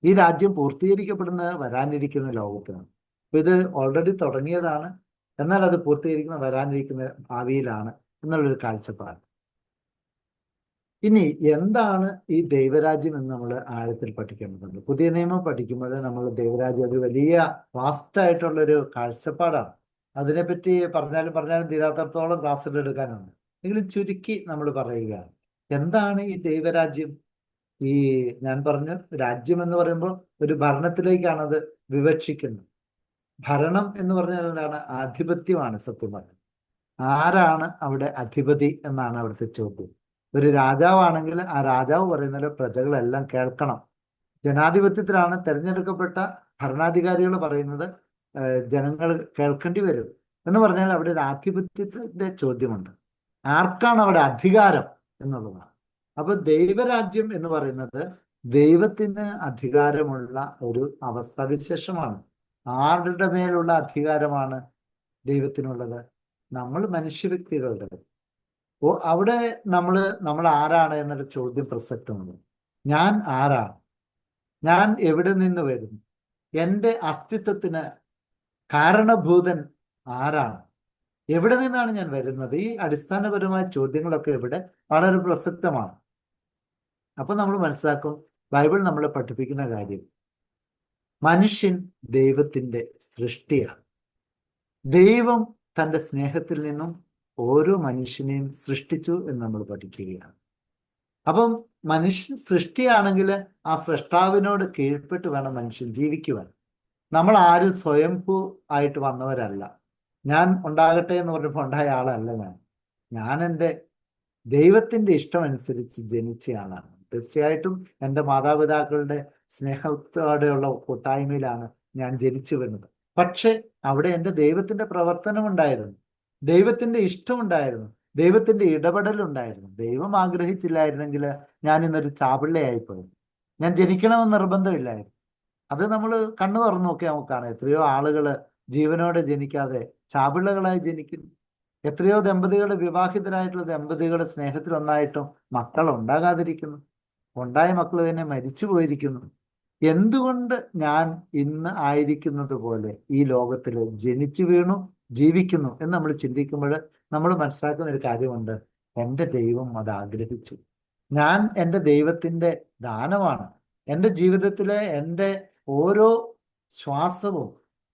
Speaker 1: ഈ രാജ്യം പൂർത്തീകരിക്കപ്പെടുന്നത് വരാനിരിക്കുന്ന ലോകത്തിനാണ്. അപ്പൊ ഇത് ഓൾറെഡി തുടങ്ങിയതാണ്, എന്നാൽ അത് പൂർത്തീകരിക്കുന്ന വരാനിരിക്കുന്ന ഭാവിയിലാണ് എന്നുള്ളൊരു കാഴ്ചപ്പാട്. ഇനി എന്താണ് ഈ ദൈവരാജ്യം എന്ന് നമ്മൾ ആഴത്തിൽ പഠിക്കേണ്ടതുണ്ട്. പുതിയ നിയമം പഠിക്കുമ്പോൾ നമ്മൾ ദൈവരാജ്യം ഒരു വലിയ വാസ്റ്റായിട്ടുള്ളൊരു കാഴ്ചപ്പാടാണ്. അതിനെപ്പറ്റി പറഞ്ഞാലും തീരാത്തടത്തോളം ക്ലാസ്സുകൾ എടുക്കാനുണ്ട്. എങ്കിലും ചുരുക്കി നമ്മൾ പറയുകയാണ്, എന്താണ് ഈ ദൈവരാജ്യം? ഈ ഞാൻ പറഞ്ഞു രാജ്യം എന്ന് പറയുമ്പോൾ ഒരു ഭരണത്തിലേക്കാണ് അത് വിവക്ഷിക്കുന്നത്. ഭരണം എന്ന് പറഞ്ഞാൽ എന്താണ്? ആധിപത്യമാണ് സത്യം പറഞ്ഞത്. ആരാണ് അവിടെ അധിപതി എന്നാണ് അവിടുത്തെ ചോദ്യം. ഒരു രാജാവാണെങ്കിൽ ആ രാജാവ് പറയുന്നത് പ്രജകളെല്ലാം കേൾക്കണം. ജനാധിപത്യത്തിലാണ് തെരഞ്ഞെടുക്കപ്പെട്ട ഭരണാധികാരികൾ പറയുന്നത് ജനങ്ങൾ കേൾക്കേണ്ടി വരും എന്ന് പറഞ്ഞാൽ അവിടെ ഒരു ആധിപത്യത്തിന്റെ ചോദ്യമുണ്ട്. ആർക്കാണ് അവിടെ അധികാരം എന്നുള്ളതാണ്. അപ്പൊ ദൈവരാജ്യം എന്ന് പറയുന്നത് ദൈവത്തിന് അധികാരമുള്ള ഒരു അവസ്ഥാവിശേഷമാണ്. ആരുടെ മേലുള്ള അധികാരമാണ് ദൈവത്തിനുള്ളത്? നമ്മൾ മനുഷ്യ വ്യക്തികളുടെ. അവിടെ നമ്മൾ ആരാണ് എന്നൊരു ചോദ്യം പ്രസക്തമുണ്ട്. ഞാൻ ആരാണ്? ഞാൻ എവിടെ നിന്ന് വരുന്നു? എൻ്റെ അസ്തിത്വത്തിന് കാരണഭൂതൻ ആരാണ്? എവിടെ നിന്നാണ് ഞാൻ വരുന്നത്? ഈ അടിസ്ഥാനപരമായ ചോദ്യങ്ങളൊക്കെ ഇവിടെ വളരെ പ്രസക്തമാണ്. അപ്പൊ നമ്മൾ മനസ്സിലാക്കും, ബൈബിൾ നമ്മളെ പഠിപ്പിക്കുന്ന കാര്യം മനുഷ്യൻ ദൈവത്തിന്റെ സൃഷ്ടിയാണ്. ദൈവം തൻ്റെ സ്നേഹത്തിൽ നിന്നും ഓരോ മനുഷ്യനെയും സൃഷ്ടിച്ചു എന്ന് നമ്മൾ പഠിക്കുകയാണ്. അപ്പം മനുഷ്യൻ സൃഷ്ടിയാണെങ്കിൽ ആ സൃഷ്ടാവിനോട് കീഴ്പ്പെട്ട് വേണം മനുഷ്യൻ ജീവിക്കുവാൻ. നമ്മൾ ആരും സ്വയംഭൂ ആയിട്ട് വന്നവരല്ല. ഞാൻ ഉണ്ടാകട്ടെ എന്ന് പറഞ്ഞപ്പോൾ ഉണ്ടായ ആളല്ല ഞാൻ എൻ്റെ ദൈവത്തിന്റെ ഇഷ്ടമനുസരിച്ച് ജനിച്ച ആളാണ്. തീർച്ചയായിട്ടും എൻ്റെ മാതാപിതാക്കളുടെ സ്നേഹത്തോടെയുള്ള കൂട്ടായ്മയിലാണ് ഞാൻ ജനിച്ചു വരുന്നത്. പക്ഷെ അവിടെ എൻ്റെ ദൈവത്തിന്റെ പ്രവർത്തനം ഉണ്ടായിരുന്നു, ദൈവത്തിന്റെ ഇഷ്ടമുണ്ടായിരുന്നു, ദൈവത്തിന്റെ ഇടപെടലുണ്ടായിരുന്നു. ദൈവം ആഗ്രഹിച്ചില്ലായിരുന്നെങ്കിൽ ഞാൻ ഇന്നൊരു ചാപിള്ളയായിപ്പോയി. ഞാൻ ജനിക്കണമെന്ന് നിർബന്ധമില്ലായിരുന്നു. അത് നമ്മൾ കണ്ണു തുറന്നു നോക്കിയാൽ നമുക്കാണ് എത്രയോ ആളുകൾ ജീവനോടെ ജനിക്കാതെ ചാപിള്ളകളായി ജനിക്കുന്നു. എത്രയോ ദമ്പതികൾ, വിവാഹിതരായിട്ടുള്ള ദമ്പതികളുടെ സ്നേഹത്തിൽ ഒന്നായിട്ടും മക്കൾ ഉണ്ടാകാതിരിക്കുന്നു. ഉണ്ടായ മക്കൾ തന്നെ മരിച്ചു പോയിരിക്കുന്നു. എന്തുകൊണ്ട് ഞാൻ ഇന്ന് ആയിരിക്കുന്നത് പോലെ ഈ ലോകത്തിൽ ജനിച്ചു വീണു ജീവിക്കുന്നു എന്ന് നമ്മൾ ചിന്തിക്കുമ്പോൾ നമ്മൾ മനസ്സിലാക്കുന്ന ഒരു കാര്യമുണ്ട്. എൻ്റെ ദൈവം അത് ആഗ്രഹിച്ചു. ഞാൻ എൻ്റെ ദൈവത്തിൻ്റെ ദാനമാണ്. എൻ്റെ ജീവിതത്തിലെ എൻ്റെ ഓരോ ശ്വാസവും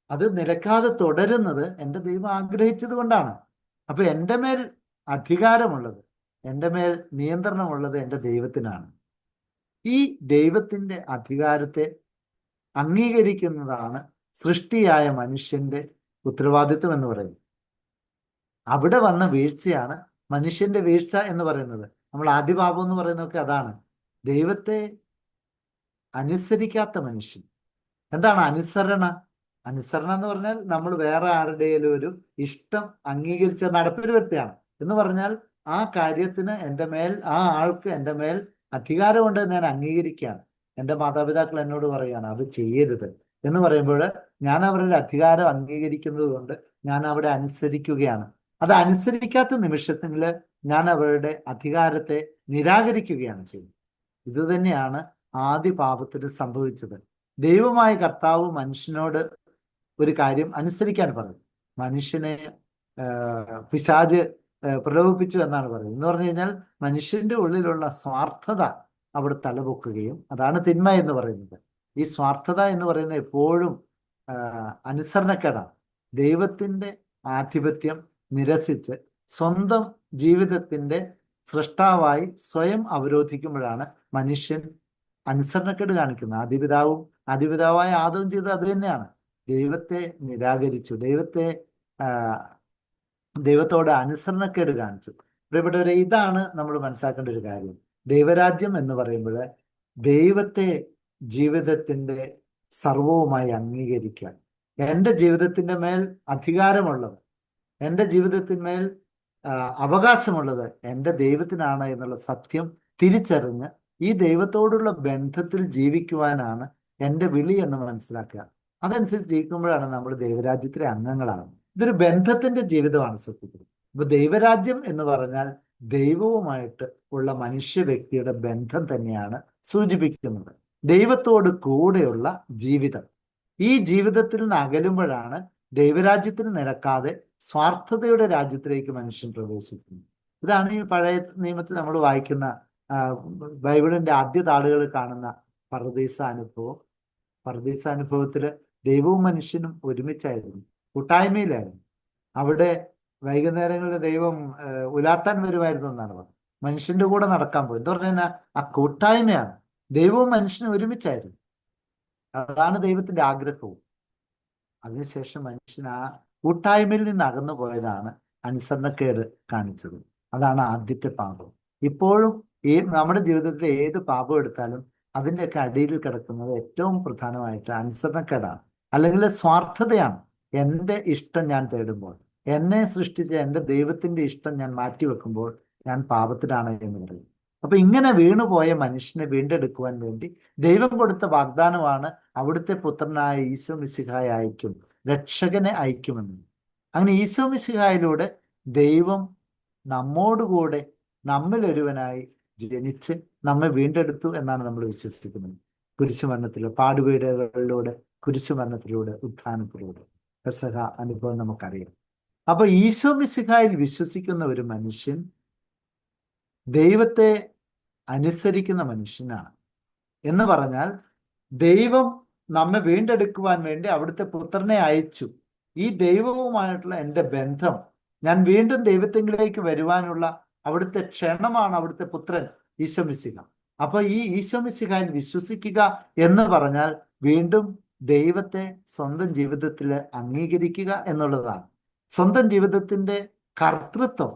Speaker 1: അത് നിലക്കാതെ തുടരുന്നത് എൻ്റെ ദൈവം ആഗ്രഹിച്ചത് കൊണ്ടാണ്. അപ്പൊ എൻ്റെ മേൽ അധികാരമുള്ളത്, എൻ്റെ മേൽ നിയന്ത്രണമുള്ളത് എൻ്റെ ദൈവത്തിനാണ്. ഈ ദൈവത്തിന്റെ അധികാരത്തെ അംഗീകരിക്കുന്നതാണ് സൃഷ്ടിയായ മനുഷ്യന്റെ ഉത്തരവാദിത്വം എന്ന് പറയുന്നത്. അവിടെ വന്ന വീഴ്ചയാണ് മനുഷ്യന്റെ വീഴ്ച എന്ന് പറയുന്നത്. നമ്മൾ ആദ്യ പാപം എന്ന് പറയുന്നതൊക്കെ അതാണ്. ദൈവത്തെ അനുസരിക്കാത്ത മനുഷ്യൻ. എന്താണ് അനുസരണ? അനുസരണ എന്ന് പറഞ്ഞാൽ നമ്മൾ വേറെ ആരുടെയും ഒരു ഇഷ്ടം അംഗീകരിച്ച നടപ്പിൽ വരുത്തിയാണ് എന്ന് പറഞ്ഞാൽ ആ കാര്യത്തിന് എൻ്റെ മേൽ, ആ ആൾക്ക് എൻ്റെ മേൽ അധികാരമുണ്ട് ഞാൻ അംഗീകരിക്കുകയാണ്. എൻ്റെ മാതാപിതാക്കൾ എന്നോട് പറയുകയാണ് അത് ചെയ്യരുത് എന്ന് പറയുമ്പോൾ ഞാൻ അവരുടെ അധികാരം അംഗീകരിക്കുന്നത് കൊണ്ട് ഞാൻ അവിടെ അനുസരിക്കുകയാണ്. അത് അനുസരിക്കാത്ത നിമിഷത്തിൽ ഞാൻ അവരുടെ അധികാരത്തെ നിരാകരിക്കുകയാണ് ചെയ്യുന്നത്. ഇത് തന്നെയാണ് ആദ്യ പാപത്തിൽ സംഭവിച്ചത്. ദൈവമായ കർത്താവ് മനുഷ്യനോട് ഒരു കാര്യം അനുസരിക്കാൻ പറയും. മനുഷ്യനെ പിശാച് പ്രലോഭിപ്പിച്ചു എന്നാണ് പറയുന്നത്. എന്ന് പറഞ്ഞു കഴിഞ്ഞാൽ മനുഷ്യന്റെ ഉള്ളിലുള്ള സ്വാർത്ഥത അവിടെ തലപൊക്കുകയും അതാണ് തിന്മ എന്ന് പറയുന്നത്. ഈ സ്വാർത്ഥത എന്ന് പറയുന്നത് എപ്പോഴും അനുസരണക്കേടാണ്. ദൈവത്തിന്റെ ആധിപത്യം നിരസിച്ച് സ്വന്തം ജീവിതത്തിന്റെ സൃഷ്ടാവായി സ്വയം അവരോധിക്കുമ്പോഴാണ് മനുഷ്യൻ അനുസരണക്കേട് കാണിക്കുന്നത്. ആദിപിതാവായ ആദവും ചെയ്തത് അത് തന്നെയാണ്. ദൈവത്തെ നിരാകരിച്ചു, ദൈവത്തോട് അനുസരണക്കേട് കാണിച്ചു. പ്രിയപ്പെട്ടവരെ, ഇതാണ് നമ്മൾ മനസ്സിലാക്കേണ്ട ഒരു കാര്യം. ദൈവരാജ്യം എന്ന് പറയുമ്പോൾ ദൈവത്തെ ജീവിതത്തിന്റെ സർവവുമായി അംഗീകരിക്കാൻ, എൻ്റെ ജീവിതത്തിന്റെ മേൽ അധികാരമുള്ളത്, എൻ്റെ ജീവിതത്തിന്മേൽ അവകാശമുള്ളത് എൻ്റെ ദൈവത്തിനാണ് എന്നുള്ള സത്യം തിരിച്ചറിഞ്ഞ് ഈ ദൈവത്തോടുള്ള ബന്ധത്തിൽ ജീവിക്കുവാനാണ് എൻ്റെ വിളി എന്ന് മനസ്സിലാക്കുക. അതനുസരിച്ച് ജീവിക്കുമ്പോഴാണ് നമ്മൾ ദൈവരാജ്യത്തിലെ അംഗങ്ങളാണ്. ഇതൊരു ബന്ധത്തിന്റെ ജീവിതമാണ് സത്യത്തിൽ. ഇപ്പൊ ദൈവരാജ്യം എന്ന് പറഞ്ഞാൽ ദൈവവുമായിട്ട് ഉള്ള മനുഷ്യ വ്യക്തിയുടെ ബന്ധം തന്നെയാണ് സൂചിപ്പിക്കുന്നത്. ദൈവത്തോട് കൂടെയുള്ള ജീവിതം. ഈ ജീവിതത്തിൽ നിന്ന് അകലുമ്പോഴാണ് ദൈവരാജ്യത്തിന് നിരക്കാതെ സ്വാർത്ഥതയുടെ രാജ്യത്തിലേക്ക് മനുഷ്യൻ പ്രവേശിക്കുന്നത്. ഇതാണ് ഈ പഴയ നിയമത്തിൽ നമ്മൾ വായിക്കുന്ന ബൈബിളിന്റെ ആദ്യ താളുകളിൽ കാണുന്ന പർദീസ അനുഭവം. പർദീസ അനുഭവത്തിൽ ദൈവവും മനുഷ്യനും ഒരുമിച്ചായിരുന്നു, കൂട്ടായ്മയിലായിരുന്നു. അവിടെ വൈകുന്നേരങ്ങളിൽ ദൈവം ഉലാത്താൻ വരുമായിരുന്നു എന്നാണ് പറഞ്ഞത്. മനുഷ്യന്റെ കൂടെ നടക്കാൻ പോയി എന്ന് പറഞ്ഞു കഴിഞ്ഞാൽ ആ കൂട്ടായ്മയാണ്. ദൈവവും മനുഷ്യനും ഒരുമിച്ചായിരുന്നു. അതാണ് ദൈവത്തിന്റെ ആഗ്രഹവും. അതിനുശേഷം മനുഷ്യൻ ആ കൂട്ടായ്മയിൽ നിന്ന് അകന്നു പോയതാണ് അനുസരണക്കേട് കാണിച്ചത്. അതാണ് ആദ്യത്തെ പാപം. ഇപ്പോഴും നമ്മുടെ ജീവിതത്തിൽ ഏത് പാപം എടുത്താലും അതിൻ്റെയൊക്കെ അടിയിൽ കിടക്കുന്നത് ഏറ്റവും പ്രധാനമായിട്ട് അനുസരണക്കേടാണ്, അല്ലെങ്കിൽ സ്വാർത്ഥതയാണ്. എൻ്റെ ഇഷ്ടം ഞാൻ തേടുമ്പോൾ, എന്നെ സൃഷ്ടിച്ച എൻ്റെ ദൈവത്തിന്റെ ഇഷ്ടം ഞാൻ മാറ്റിവെക്കുമ്പോൾ ഞാൻ പാപത്തിലാണ് എന്ന് പറയും. അപ്പൊ ഇങ്ങനെ വീണുപോയ മനുഷ്യനെ വീണ്ടെടുക്കുവാൻ വേണ്ടി ദൈവം കൊടുത്ത വാഗ്ദാനമാണ് അവിടുത്തെ പുത്രനായ ഈശോ മിശിഹായെ അയക്കും, രക്ഷകനെ അയക്കുമെന്ന്. അങ്ങനെ ഈശോ മിശിഹായിലൂടെ ദൈവം നമ്മോടുകൂടെ നമ്മിലൊരുവനായി ജനിച്ച് നമ്മെ വീണ്ടെടുത്തു എന്നാണ് നമ്മൾ വിശ്വസിക്കുന്നത്. കുരിശുമരണത്തിലൂടെ, പാടുപീടുകളിലൂടെ, കുരിശുമരണത്തിലൂടെ, ഉത്ഥാനത്തിലൂടെ. പെസഹ അനുഭവം നമുക്കറിയാം. അപ്പൊ ഈശോ മിശിഹായിൽ വിശ്വസിക്കുന്ന ഒരു മനുഷ്യൻ ദൈവത്തെ അനുസരിക്കുന്ന മനുഷ്യനാണ്. എന്ന് പറഞ്ഞാൽ ദൈവം നമ്മെ വീണ്ടെടുക്കുവാൻ വേണ്ടി അവിടുത്തെ പുത്രനെ അയച്ചു. ഈ ദൈവവുമായിട്ടുള്ള എൻ്റെ ബന്ധം, ഞാൻ വീണ്ടും ദൈവത്തിലേക്ക് വരുവാനുള്ള അവിടുത്തെ ക്ഷണമാണ് അവിടുത്തെ പുത്രൻ ഈശോ മിശിഹ. അപ്പൊ ഈ ഈശോ മിശിഹായിൽ വിശ്വസിക്കുക എന്ന് പറഞ്ഞാൽ വീണ്ടും ദൈവത്തെ സ്വന്തം ജീവിതത്തിൽ അംഗീകരിക്കുക എന്നുള്ളതാണ്. സ്വന്തം ജീവിതത്തിന്റെ കർത്തൃത്വം,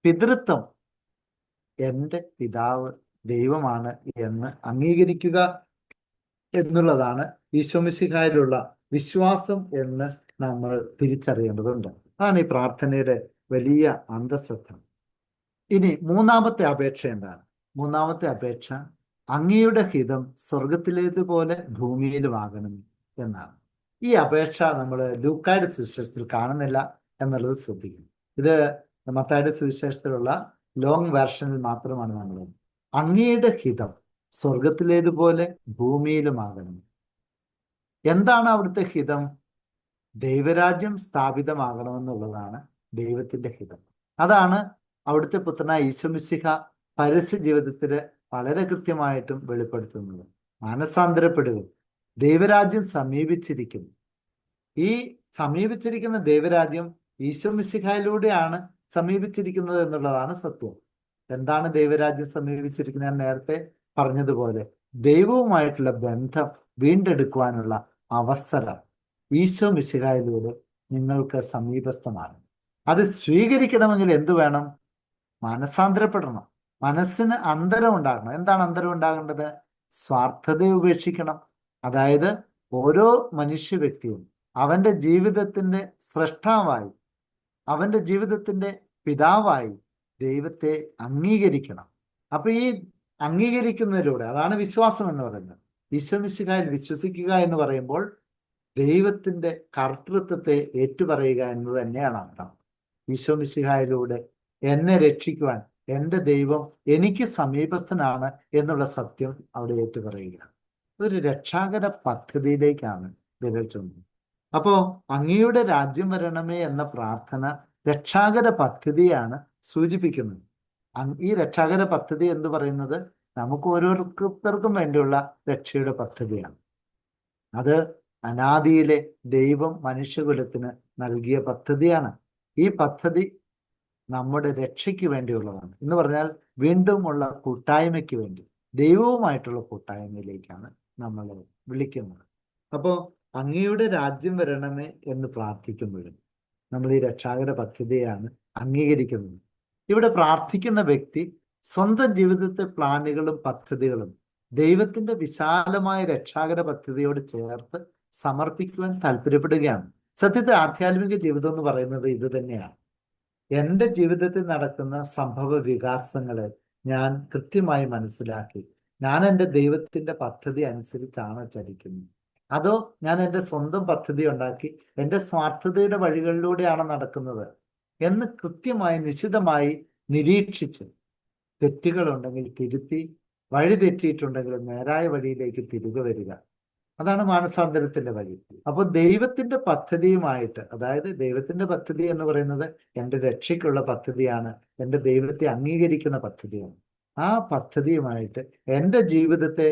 Speaker 1: പിതൃത്വം എൻ്റെ പിതാവ് ദൈവമാണ് എന്ന് അംഗീകരിക്കുക എന്നുള്ളതാണ് ഈശോ മിശിഹായിലുള്ള വിശ്വാസം എന്ന് നമ്മൾ തിരിച്ചറിയേണ്ടതുണ്ട്. അതാണ് ഈ പ്രാർത്ഥനയുടെ വലിയ അന്തഃസത്ത. ഇനി മൂന്നാമത്തെ അപേക്ഷ എന്താണ്? മൂന്നാമത്തെ അപേക്ഷ അങ്ങയുടെ ഹിതം സ്വർഗത്തിലേതുപോലെ ഭൂമിയിലും ആകണം എന്നാണ്. ഈ അപേക്ഷ നമ്മൾ ലൂക്കായുടെ സുവിശേഷത്തിൽ കാണുന്നില്ല എന്നുള്ളത് ശ്രദ്ധിക്കും. ഇത് മത്തായിയുടെ സുവിശേഷത്തിലുള്ള ലോങ് വേർഷനിൽ മാത്രമാണ് നമ്മൾ. അങ്ങയുടെ ഹിതം സ്വർഗത്തിലേതുപോലെ ഭൂമിയിലുമാകണം. എന്താണ് അവിടുത്തെ ഹിതം? ദൈവരാജ്യം സ്ഥാപിതമാകണമെന്നുള്ളതാണ് ദൈവത്തിന്റെ ഹിതം. അതാണ് അവിടുത്തെ പുത്രനായ ഈശോ മിശിഹ പരസ്യ ജീവിതത്തിൽ വളരെ കൃത്യമായിട്ടും വെളിപ്പെടുത്തുന്നത്. മാനസാന്തരപ്പെടുക, ദൈവരാജ്യം സമീപിച്ചിരിക്കുന്നു. ഈ സമീപിച്ചിരിക്കുന്ന ദൈവരാജ്യം ഈശോ മിശിഹായിലൂടെയാണ് സമീപിച്ചിരിക്കുന്നത് എന്നുള്ളതാണ് സത്യം. എന്താണ് ദൈവരാജ്യം സമീപിച്ചിരിക്കുന്നത്? ഞാൻ നേരത്തെ പറഞ്ഞതുപോലെ ദൈവവുമായിട്ടുള്ള ബന്ധം വീണ്ടെടുക്കുവാനുള്ള അവസരം ഈശോ മിശിഹായിലൂടെ നിങ്ങൾക്ക് സമീപസ്ഥമാണ്. അത് സ്വീകരിക്കണമെങ്കിൽ എന്തു വേണം? മാനസാന്തരപ്പെടണം. മനസ്സിന് അന്തരം ഉണ്ടാകണം. എന്താണ് അന്തരം ഉണ്ടാകേണ്ടത്? സ്വാർത്ഥതയെ ഉപേക്ഷിക്കണം. അതായത് ഓരോ മനുഷ്യ വ്യക്തിയും അവന്റെ ജീവിതത്തിന്റെ സ്രഷ്ടാവായി, അവന്റെ ജീവിതത്തിന്റെ പിതാവായി ദൈവത്തെ അംഗീകരിക്കണം. അപ്പൊ ഈ അംഗീകരിക്കുന്നതിലൂടെ, അതാണ് വിശ്വാസം എന്ന് പറയുന്നത്. ഈശോമിശിഹായിൽ വിശ്വസിക്കുക എന്ന് പറയുമ്പോൾ ദൈവത്തിന്റെ കർത്തൃത്വത്തെ ഏറ്റുപറയുക എന്ന് തന്നെയാണ് അർത്ഥം. ഈശോമിശിഹായിലൂടെ എന്നെ രക്ഷിക്കുവാൻ എൻ്റെ ദൈവം എനിക്ക് സമീപസ്ഥനാണ് എന്നുള്ള സത്യം അവിടെ ഏറ്റുപറയുക. ഒരു രക്ഷാകര പദ്ധതിയിലേക്കാണ് വിരൽ ചൂണ്ടുന്നത്. അപ്പോ അങ്ങയുടെ രാജ്യം വരണമേ എന്ന പ്രാർത്ഥന രക്ഷാകര പദ്ധതിയാണ് സൂചിപ്പിക്കുന്നത്. ഈ രക്ഷാകര പദ്ധതി എന്ന് പറയുന്നത് നമുക്ക് ഓരോരുത്തർക്കും വേണ്ടിയുള്ള രക്ഷയുടെ പദ്ധതിയാണ്. അത് അനാദിയിലെ ദൈവം മനുഷ്യകുലത്തിന് നൽകിയ പദ്ധതിയാണ്. ഈ പദ്ധതി നമ്മുടെ രക്ഷയ്ക്ക് വേണ്ടിയുള്ളതാണ്. എന്ന് പറഞ്ഞാൽ വീണ്ടുമുള്ള കൂട്ടായ്മയ്ക്ക് വേണ്ടി, ദൈവവുമായിട്ടുള്ള കൂട്ടായ്മയിലേക്കാണ് നമ്മൾ വിളിക്കുന്നത്. അപ്പോൾ അങ്ങയുടെ രാജ്യം വരണമേ എന്ന് പ്രാർത്ഥിക്കുമ്പോഴും നമ്മൾ ഈ രക്ഷാകര പദ്ധതിയാണ് അംഗീകരിക്കുന്നത്. ഇവിടെ പ്രാർത്ഥിക്കുന്ന വ്യക്തി സ്വന്തം ജീവിതത്തെ പ്ലാനുകളും പദ്ധതികളും ദൈവത്തിന്റെ വിശാലമായ രക്ഷാകര പദ്ധതിയോട് ചേർത്ത് സമർപ്പിക്കുവാൻ താല്പര്യപ്പെടുകയാണ്. സത്യത്തിൽ ആധ്യാത്മിക ജീവിതം എന്ന് പറയുന്നത് ഇത് തന്നെയാണ്. എൻ്റെ ജീവിതത്തിൽ നടക്കുന്ന സംഭവ വികാസങ്ങളെ ഞാൻ കൃത്യമായി മനസ്സിലാക്കി, ഞാൻ എൻ്റെ ദൈവത്തിന്റെ പദ്ധതി അനുസരിച്ചാണ് ചലിക്കുന്നത്, അതോ ഞാൻ എൻ്റെ സ്വന്തം പദ്ധതി ഉണ്ടാക്കി എൻ്റെ സ്വാർത്ഥതയുടെ വഴികളിലൂടെയാണ് നടക്കുന്നത് എന്ന് കൃത്യമായി നിശ്ചിതമായി നിരീക്ഷിച്ച് തെറ്റുകളുണ്ടെങ്കിൽ തിരുത്തി, വഴി തെറ്റിയിട്ടുണ്ടെങ്കിൽ നേരായ വഴിയിലേക്ക് തിരികെ വരിക. അതാണ് മാനസാന്തരത്തിന്റെ വഴി. അപ്പോൾ ദൈവത്തിന്റെ പദ്ധതിയുമായിട്ട്, അതായത് ദൈവത്തിന്റെ പദ്ധതി എന്ന് പറയുന്നത് എൻ്റെ രക്ഷയ്ക്കുള്ള പദ്ധതിയാണ്, എൻ്റെ ദൈവത്തെ അംഗീകരിക്കുന്ന പദ്ധതിയാണ്. ആ പദ്ധതിയുമായിട്ട് എൻ്റെ ജീവിതത്തെ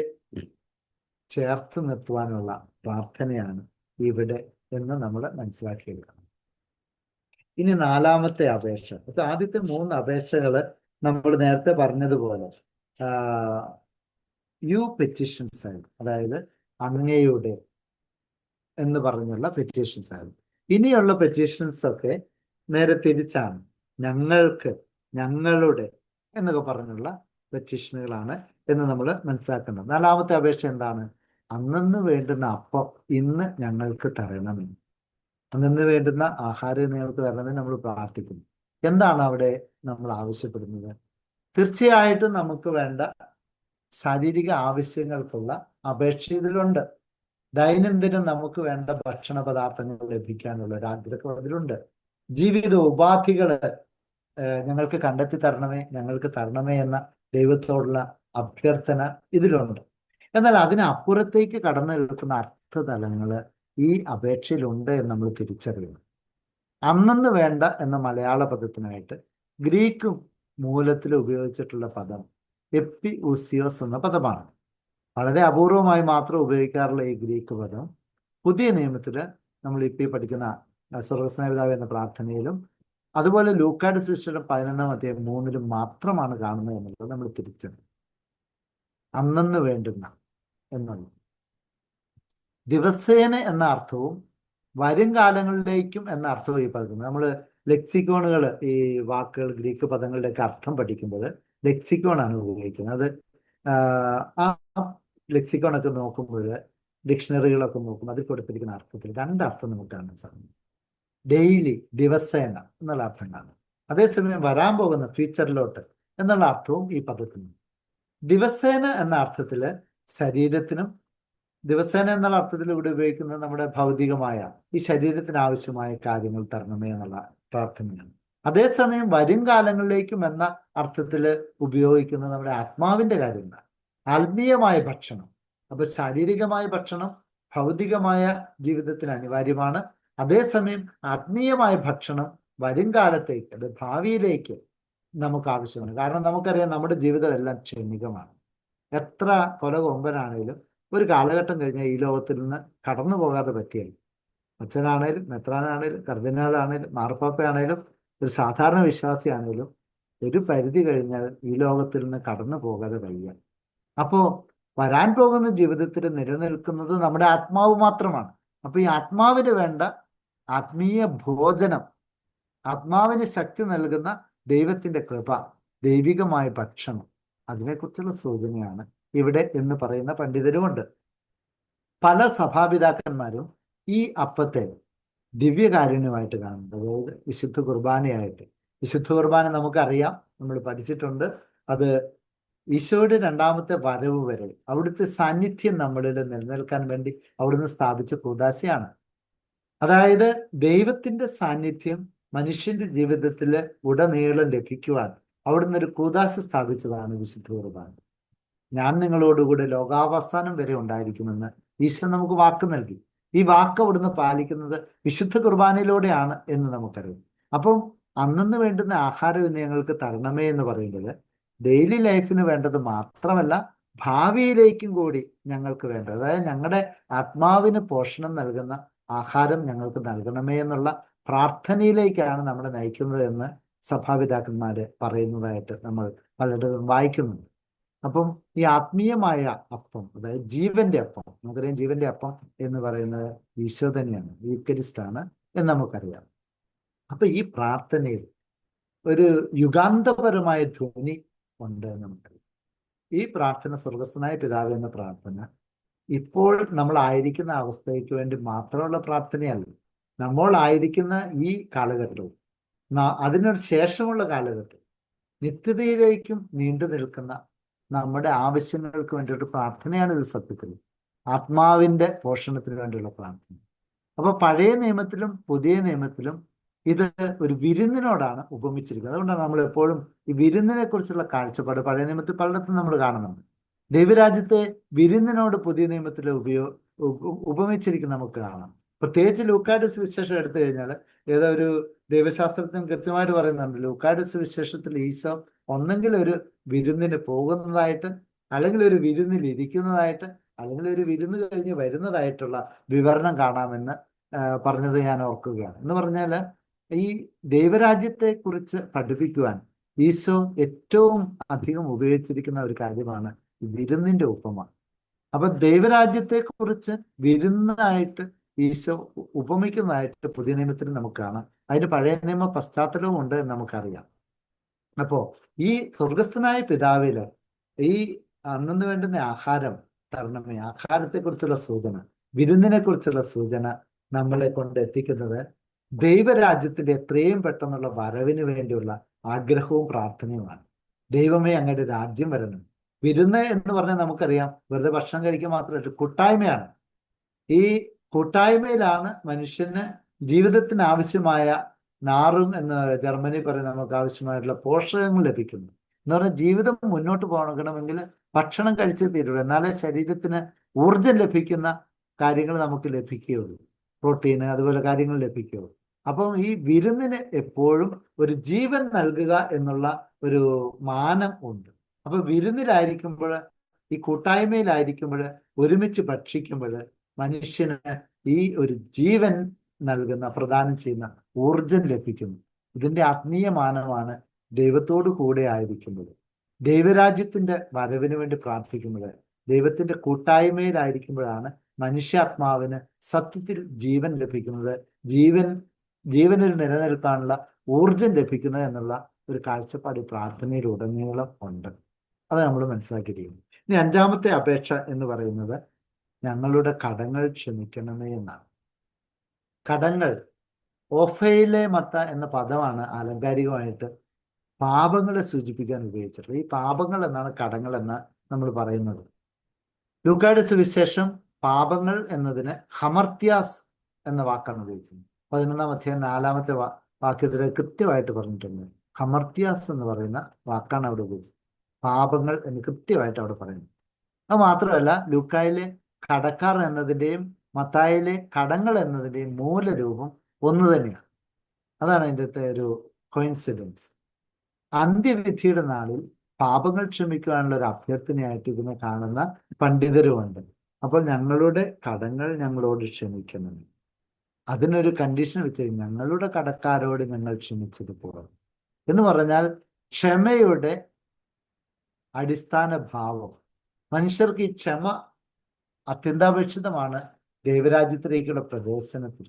Speaker 1: ചേർത്ത് നിർത്തുവാനുള്ള പ്രാർത്ഥനയാണ് ഇവിടെ എന്ന് നമ്മൾ മനസ്സിലാക്കിയെടുക്കണം. ഇനി നാലാമത്തെ അപേക്ഷ. അപ്പൊ ആദ്യത്തെ 3 അപേക്ഷകള് നമ്മൾ നേരത്തെ പറഞ്ഞതുപോലെ യു പെറ്റീഷൻസ് ആയിരുന്നു, അതായത് അങ്ങയുടെ എന്ന് പറഞ്ഞുള്ള പെറ്റീഷൻസ് ആയിരുന്നു. ഇനിയുള്ള പെറ്റീഷൻസ് ഒക്കെ നേരെ തിരിച്ചാണ്. ഞങ്ങൾക്ക്, ഞങ്ങളുടെ എന്നൊക്കെ പറഞ്ഞുള്ള പെറ്റീഷനുകളാണ് എന്ന് നമ്മൾ മനസ്സിലാക്കുന്നത്. നാലാമത്തെ അപേക്ഷ എന്താണ്? അന്നന്ന് വേണ്ടുന്ന അപ്പം ഇന്ന് ഞങ്ങൾക്ക് തരണമെന്ന്. അന്നന്ന് വേണ്ടുന്ന ആഹാരം ഞങ്ങൾക്ക് തരണമെന്ന് നമ്മൾ പ്രാർത്ഥിക്കുന്നു. എന്താണ് അവിടെ നമ്മൾ ആവശ്യപ്പെടുന്നത്? തീർച്ചയായിട്ടും നമുക്ക് വേണ്ട ശാരീരിക ആവശ്യങ്ങൾക്കുള്ള അപേക്ഷ ഇതിലുണ്ട്. ദൈനംദിനം നമുക്ക് വേണ്ട ഭക്ഷണ പദാർത്ഥങ്ങൾ ലഭിക്കാനുള്ള ഒരു ആഗ്രഹം അതിലുണ്ട്. ജീവിത ഉപാധികൾ ഞങ്ങൾക്ക് കണ്ടെത്തി തരണമേ, ഞങ്ങൾക്ക് തരണമേ എന്ന ദൈവത്തോടുള്ള അഭ്യർത്ഥന ഇതിലുണ്ട്. എന്നാൽ അതിനപ്പുറത്തേക്ക് കടന്നു നിൽക്കുന്ന അർത്ഥതലങ്ങൾ ഈ അപേക്ഷയിലുണ്ട് എന്ന് നമ്മൾ തിരിച്ചറിയണം. അന്നന്ന് വേണ്ട എന്ന മലയാള പദത്തിനായിട്ട് ഗ്രീക്ക് മൂലത്തിൽ ഉപയോഗിച്ചിട്ടുള്ള പദം എപ്പിഊസിയോസ് എന്ന പദമാണ്. വളരെ അപൂർവമായി മാത്രം ഉപയോഗിക്കാറുള്ള ഈ ഗ്രീക്ക് പദം പുതിയ നിയമത്തിൽ നമ്മൾ ഇപ്പോൾ പഠിക്കുന്ന സ്വർഗ്ഗസ്നായ എന്ന പ്രാർത്ഥനയിലും അതുപോലെ ലൂക്കായുടെ സുവിശേഷം 11:3 മാത്രമാണ് കാണുന്നത് എന്നുള്ളത് നമ്മൾ തിരിച്ചറിയും. അന്നന്ന് വേണ്ടുന്ന എന്നുള്ളത് ദിവസേന എന്ന അർത്ഥവും വരും കാലങ്ങളിലേക്കും എന്ന അർത്ഥവും ഈ പദത്തിന്. നമ്മൾ ലെക്സിക്കോണുകൾ, ഈ വാക്കുകൾ, ഗ്രീക്ക് പദങ്ങളുടെയൊക്കെ അർത്ഥം പഠിക്കുമ്പോൾ ലെക്സിക്കോണാണ് ഉപയോഗിക്കുന്നത്. അത് ആ ലെക്സിക്കോണൊക്കെ നോക്കുമ്പോൾ, ഡിക്ഷണറികളൊക്കെ നോക്കുമ്പോൾ അതിൽ കൊടുത്തിരിക്കുന്ന അർത്ഥത്തിൽ 2 അർത്ഥം നമുക്ക് കാണാൻ സാധിക്കും. ഡെയിലി, ദിവസേന എന്നുള്ള അർത്ഥം കാണും. അതേസമയം വരാൻ പോകുന്ന ഫ്യൂച്ചറിലോട്ട് എന്നുള്ള അർത്ഥവും ഈ പദത്തിനുണ്ട്. ദിവസേന എന്ന അർത്ഥത്തിൽ ശരീരത്തിനും, ദിവസേന എന്നുള്ള അർത്ഥത്തിൽ ഇവിടെ ഉപയോഗിക്കുന്നത് നമ്മുടെ ഭൗതികമായ ഈ ശരീരത്തിന് ആവശ്യമായ കാര്യങ്ങൾ തരണമേ എന്നുള്ള പ്രാർത്ഥനയാണ്. അതേസമയം വരും കാലങ്ങളിലേക്കും എന്ന അർത്ഥത്തിൽ ഉപയോഗിക്കുന്നത് നമ്മുടെ ആത്മാവിന്റെ കാര്യങ്ങളാണ്, ആത്മീയമായ ഭക്ഷണം. അപ്പൊ ശാരീരികമായ ഭക്ഷണം ഭൗതികമായ ജീവിതത്തിന് അനിവാര്യമാണ്. അതേസമയം ആത്മീയമായ ഭക്ഷണം വരും കാലത്തേക്ക്, അത് ഭാവിയിലേക്ക് നമുക്ക് ആവശ്യമാണ്. കാരണം നമുക്കറിയാം നമ്മുടെ ജീവിതം എല്ലാം ക്ഷണികമാണ്. എത്ര കൊല കൊമ്പനാണേലും ഒരു കാലഘട്ടം കഴിഞ്ഞാൽ ഈ ലോകത്തിൽ നിന്ന് കടന്നു പോകാതെ പറ്റിയാൽ, അച്ഛനാണേലും മെത്രാനാണേലും കർദിനാളാണേലും മാർപ്പാപ്പയാണേലും ഒരു സാധാരണ വിശ്വാസിയാണേലും ഒരു പരിധി കഴിഞ്ഞാൽ ഈ ലോകത്തിൽ നിന്ന് കടന്നു പോകാതെ വയ്യ. അപ്പോൾ വരാൻ പോകുന്ന ജീവിതത്തിൽ നിലനിൽക്കുന്നത് നമ്മുടെ ആത്മാവ് മാത്രമാണ്. അപ്പൊ ഈ ആത്മാവിന് വേണ്ട ആത്മീയ ഭോജനം, ആത്മാവിന് ശക്തി നൽകുന്ന ദൈവത്തിന്റെ കൃപ, ദൈവികമായ ഭക്ഷണം, അതിനെക്കുറിച്ചുള്ള സൂചനയാണ് ഇവിടെ എന്ന് പറയുന്ന പണ്ഡിതരുമുണ്ട്. പല സഭാപിതാക്കന്മാരും ഈ അപ്പത്തെ ദിവ്യകാരുണ്യമായിട്ട് കാണുന്നുണ്ട്, അതായത് വിശുദ്ധ കുർബാനയായിട്ട്. വിശുദ്ധ കുർബാന നമുക്കറിയാം, നമ്മൾ പഠിച്ചിട്ടുണ്ട്. അത് ഈശോയുടെ രണ്ടാമത്തെ വരവ് വരെ അവിടുത്തെ സാന്നിധ്യം നമ്മളിൽ നിലനിൽക്കാൻ വേണ്ടി അവിടുന്ന് സ്ഥാപിച്ച കൂദാശയാണ്. അതായത് ദൈവത്തിന്റെ സാന്നിധ്യം മനുഷ്യന്റെ ജീവിതത്തിൽ ഉടനീളം ലഭിക്കുവാൻ അവിടുന്ന് ഒരു കൂദാശ സ്ഥാപിച്ചതാണ് വിശുദ്ധ കുർബാന. ഞാൻ നിങ്ങളോടുകൂടെ ലോകാവസാനം വരെ ഉണ്ടായിരിക്കുമെന്ന് ഈശോ നമുക്ക് വാക്ക് നൽകി. ഈ വാക്ക് അവിടുന്ന് പാലിക്കുന്നത് വിശുദ്ധ കുർബാനയിലൂടെയാണ് എന്ന് നമുക്കറിയാം. അപ്പം അന്നന്ന് വേണ്ടുന്ന ആഹാര വിനയങ്ങൾക്ക് തരണമേ എന്ന് പറയുന്നത് ഡെയിലി ലൈഫിന് വേണ്ടത് മാത്രമല്ല, ഭാവിയിലേക്കും കൂടി ഞങ്ങൾക്ക് വേണ്ടത്, അതായത് ഞങ്ങളുടെ ആത്മാവിന് പോഷണം നൽകുന്ന ആഹാരം ഞങ്ങൾക്ക് നൽകണമേ എന്നുള്ള പ്രാർത്ഥനയിലേക്കാണ് നമ്മളെ നയിക്കുന്നത് എന്ന് സഭാപിതാക്കന്മാര് പറയുന്നതായിട്ട് നമ്മൾ പലയിടത്തും വായിക്കുന്നുണ്ട്. അപ്പം ഈ ആത്മീയമായ അപ്പം, അതായത് ജീവന്റെ അപ്പം, നമുക്കറിയാം ജീവന്റെ അപ്പം എന്ന് പറയുന്നത് ഈശോ തന്നെയാണ്, യൂക്കരിസ്റ്റാണ് എന്ന് നമുക്കറിയാം. അപ്പൊ ഈ പ്രാർത്ഥനയിൽ ഒരു യുഗാന്തപരമായ ധ്വനി ഉണ്ട് എന്ന് നമുക്കറിയാം. ഈ പ്രാർത്ഥന, സ്വർഗസ്ഥനായ പിതാവേ എന്ന പ്രാർത്ഥന ഇപ്പോൾ നമ്മളായിരിക്കുന്ന അവസ്ഥയ്ക്ക് വേണ്ടി മാത്രമുള്ള പ്രാർത്ഥനയല്ല. നമ്മളായിരിക്കുന്ന ഈ കാലഘട്ടവും അതിനൊരു ശേഷമുള്ള കാലഘട്ടം, നിത്യതയിലേക്കും നീണ്ടു നിൽക്കുന്ന നമ്മുടെ ആവശ്യങ്ങൾക്ക് വേണ്ടിയിട്ട് പ്രാർത്ഥനയാണ് ഇത് സത്യത്തിൽ. ആത്മാവിന്റെ പോഷണത്തിന് വേണ്ടിയുള്ള പ്രാർത്ഥന. അപ്പൊ പഴയ നിയമത്തിലും പുതിയ നിയമത്തിലും ഇത് ഒരു വിരുന്നിനോടാണ് ഉപമിച്ചിരിക്കുന്നത്. അതുകൊണ്ടാണ് നമ്മൾ എപ്പോഴും ഈ വിരുന്നിനെ കുറിച്ചുള്ള കാഴ്ചപ്പാട് പഴയ നിയമത്തിൽ പലയിടത്തും നമ്മൾ കാണുന്നുണ്ട്. ദൈവരാജ്യത്തെ വിരുന്നിനോട് പുതിയ നിയമത്തിൽ ഉപമിച്ചിരിക്കുന്ന നമുക്ക് കാണാം. പ്രത്യേകിച്ച് ലൂക്കായുടെ സുവിശേഷം എടുത്തു കഴിഞ്ഞാൽ ഏതോ ഒരു ദൈവശാസ്ത്രജ്ഞൻ കൃത്യമായിട്ട് പറയുന്നുണ്ട്, ലൂക്കായുടെ സുവിശേഷത്തിൽ ഈശോ ഒന്നെങ്കിൽ ഒരു വിരുന്നിന് പോകുന്നതായിട്ട്, അല്ലെങ്കിൽ ഒരു വിരുന്നിൽ ഇരിക്കുന്നതായിട്ട്, അല്ലെങ്കിൽ ഒരു വിരുന്ന് കഴിഞ്ഞ് വരുന്നതായിട്ടുള്ള വിവരണം കാണാമെന്ന് പറഞ്ഞത് ഞാൻ ഓർക്കുകയാണ്. എന്ന് പറഞ്ഞാൽ ഈ ദൈവരാജ്യത്തെ കുറിച്ച് പഠിപ്പിക്കുവാൻ ഈശോ ഏറ്റവും അധികം ഉപയോഗിച്ചിരിക്കുന്ന ഒരു കാര്യമാണ് വിരുന്നിന്റെ ഉപമ. അപ്പൊ ദൈവരാജ്യത്തെ കുറിച്ച് വിരുന്നായിട്ട് ഈശോ ഉപമിക്കുന്നതായിട്ട് പുതിയ നിയമത്തിൽ നമുക്ക് കാണാം. അതിന് പഴയ നിയമ പശ്ചാത്തലവും ഉണ്ട് എന്ന് നമുക്കറിയാം. അപ്പോ ഈ സ്വർഗസ്ഥനായ പിതാവില് ഈ അന്നു വേണ്ടുന്ന ആഹാരം തരണമേ, ആഹാരത്തെ കുറിച്ചുള്ള സൂചന, വിരുന്നിനെ കുറിച്ചുള്ള സൂചന നമ്മളെ കൊണ്ട് എത്തിക്കുന്നത് ദൈവരാജ്യത്തിന്റെ എത്രയും പെട്ടെന്നുള്ള വരവിന് വേണ്ടിയുള്ള ആഗ്രഹവും പ്രാർത്ഥനയുമാണ്. ദൈവമേ അങ്ങയുടെ രാജ്യം വരണം. വിരുന്ന് എന്ന് പറഞ്ഞാൽ നമുക്കറിയാം, വെറുതെ ഭക്ഷണം കഴിക്കുക മാത്രമല്ല, കൂട്ടായ്മയാണ്. ഈ കൂട്ടായ്മയിലാണ് മനുഷ്യന് ജീവിതത്തിന് ആവശ്യമായ നാറും എന്ന് ജർമ്മനി പറയുന്ന നമുക്ക് ആവശ്യമായിട്ടുള്ള പോഷകങ്ങൾ ലഭിക്കുന്നു. എന്ന് പറഞ്ഞാൽ ജീവിതം മുന്നോട്ട് പോകണമെങ്കിൽ ഭക്ഷണം കഴിച്ചേ തീരുള്ളൂ, എന്നാലേ ശരീരത്തിന് ഊർജം ലഭിക്കുന്ന കാര്യങ്ങൾ നമുക്ക് ലഭിക്കുകയുള്ളൂ. പ്രോട്ടീന് അതുപോലെ കാര്യങ്ങൾ ലഭിക്കുകയുള്ളൂ. അപ്പം ഈ വിരുന്നിന് എപ്പോഴും ഒരു ജീവൻ നൽകുക എന്നുള്ള ഒരു മാനം ഉണ്ട്. അപ്പൊ വിരുന്നിലായിരിക്കുമ്പോൾ, ഈ കൂട്ടായ്മയിലായിരിക്കുമ്പോൾ, ഒരുമിച്ച് ഭക്ഷിക്കുമ്പോൾ മനുഷ്യന് ഈ ഒരു ജീവൻ നൽകുന്ന, പ്രദാനം ചെയ്യുന്ന ഊർജം ലഭിക്കുന്നു. ഇതിന്റെ ആത്മീയ മാനമാണ് ദൈവത്തോടു കൂടെ ആയിരിക്കുന്നത്. ദൈവരാജ്യത്തിന്റെ വരവിന് വേണ്ടി പ്രാർത്ഥിക്കുന്നത്, ദൈവത്തിന്റെ കൂട്ടായ്മയിലായിരിക്കുമ്പോഴാണ് മനുഷ്യാത്മാവിന് സത്യത്തിൽ ജീവൻ ലഭിക്കുന്നത്, ജീവനിൽ നിലനിൽക്കാനുള്ള ഊർജം ലഭിക്കുന്നത് എന്നുള്ള ഒരു കാഴ്ചപ്പാട് പ്രാർത്ഥനയിൽ ഉടനീളം ഉണ്ട്. അത് നമ്മൾ മനസ്സിലാക്കിയിരിക്കുന്നു. ഇനി അഞ്ചാമത്തെ അപേക്ഷ എന്ന് പറയുന്നത് ഞങ്ങളുടെ കടങ്ങൾ ക്ഷമിക്കണമേ എന്നാണ്. കടങ്ങൾ, ഓഫയിലെ മത്ത എന്ന പദമാണ് ആലങ്കാരികമായിട്ട് പാപങ്ങളെ സൂചിപ്പിക്കാൻ ഉപയോഗിച്ചിട്ടുള്ളത്. ഈ പാപങ്ങൾ എന്നാണ് കടങ്ങൾ എന്ന് നമ്മൾ പറയുന്നത്. ലൂക്കായുടെ സുവിശേഷം പാപങ്ങൾ എന്നതിന് ഹമർത്യാസ് എന്ന വാക്കാണ് ഉപയോഗിക്കുന്നത്. 11-ാം അധ്യായം 4-ാമത്തെ വാക്യത്തിൽ കൃത്യമായിട്ട് പറഞ്ഞിട്ടുണ്ട്. ഹമർത്യാസ് എന്ന് പറയുന്ന വാക്കാണ് അവിടെ ഉപയോഗിച്ചത്. പാപങ്ങൾ എന്ന് കൃത്യമായിട്ട് അവിടെ പറയുന്നു. അത് മാത്രമല്ല, ലൂക്കായിലെ കടക്കാർ എന്നതിൻ്റെയും മത്തായിലെ കടങ്ങൾ എന്നതിൻ്റെയും മൂലരൂപം ഒന്ന് തന്നെയാണ്. അതാണ് അതിൻ്റെ ഒരു കോയിൻസിഡൻസ്. അന്ത്യവിധിയുടെ നാളിൽ പാപങ്ങൾ ക്ഷമിക്കുവാനുള്ള ഒരു അഭ്യർത്ഥനയായിട്ട് ഇതിനെ കാണുന്ന പണ്ഡിതരുമുണ്ട്. അപ്പോൾ ഞങ്ങളുടെ കടങ്ങൾ ഞങ്ങളോട് ക്ഷമിക്കണം. അതിനൊരു കണ്ടീഷൻ വെച്ച്, ഞങ്ങളുടെ കടക്കാരോട് ഞങ്ങൾ ക്ഷമിച്ചതുപോലെ എന്ന് പറഞ്ഞാൽ ക്ഷമയുടെ അടിസ്ഥാന ഭാവം. മനുഷ്യർക്ക് ഈ ക്ഷമ അത്യന്താപേക്ഷിതമാണ് ദൈവരാജ്യത്തിലേക്കുള്ള പ്രവേശനത്തിൽ.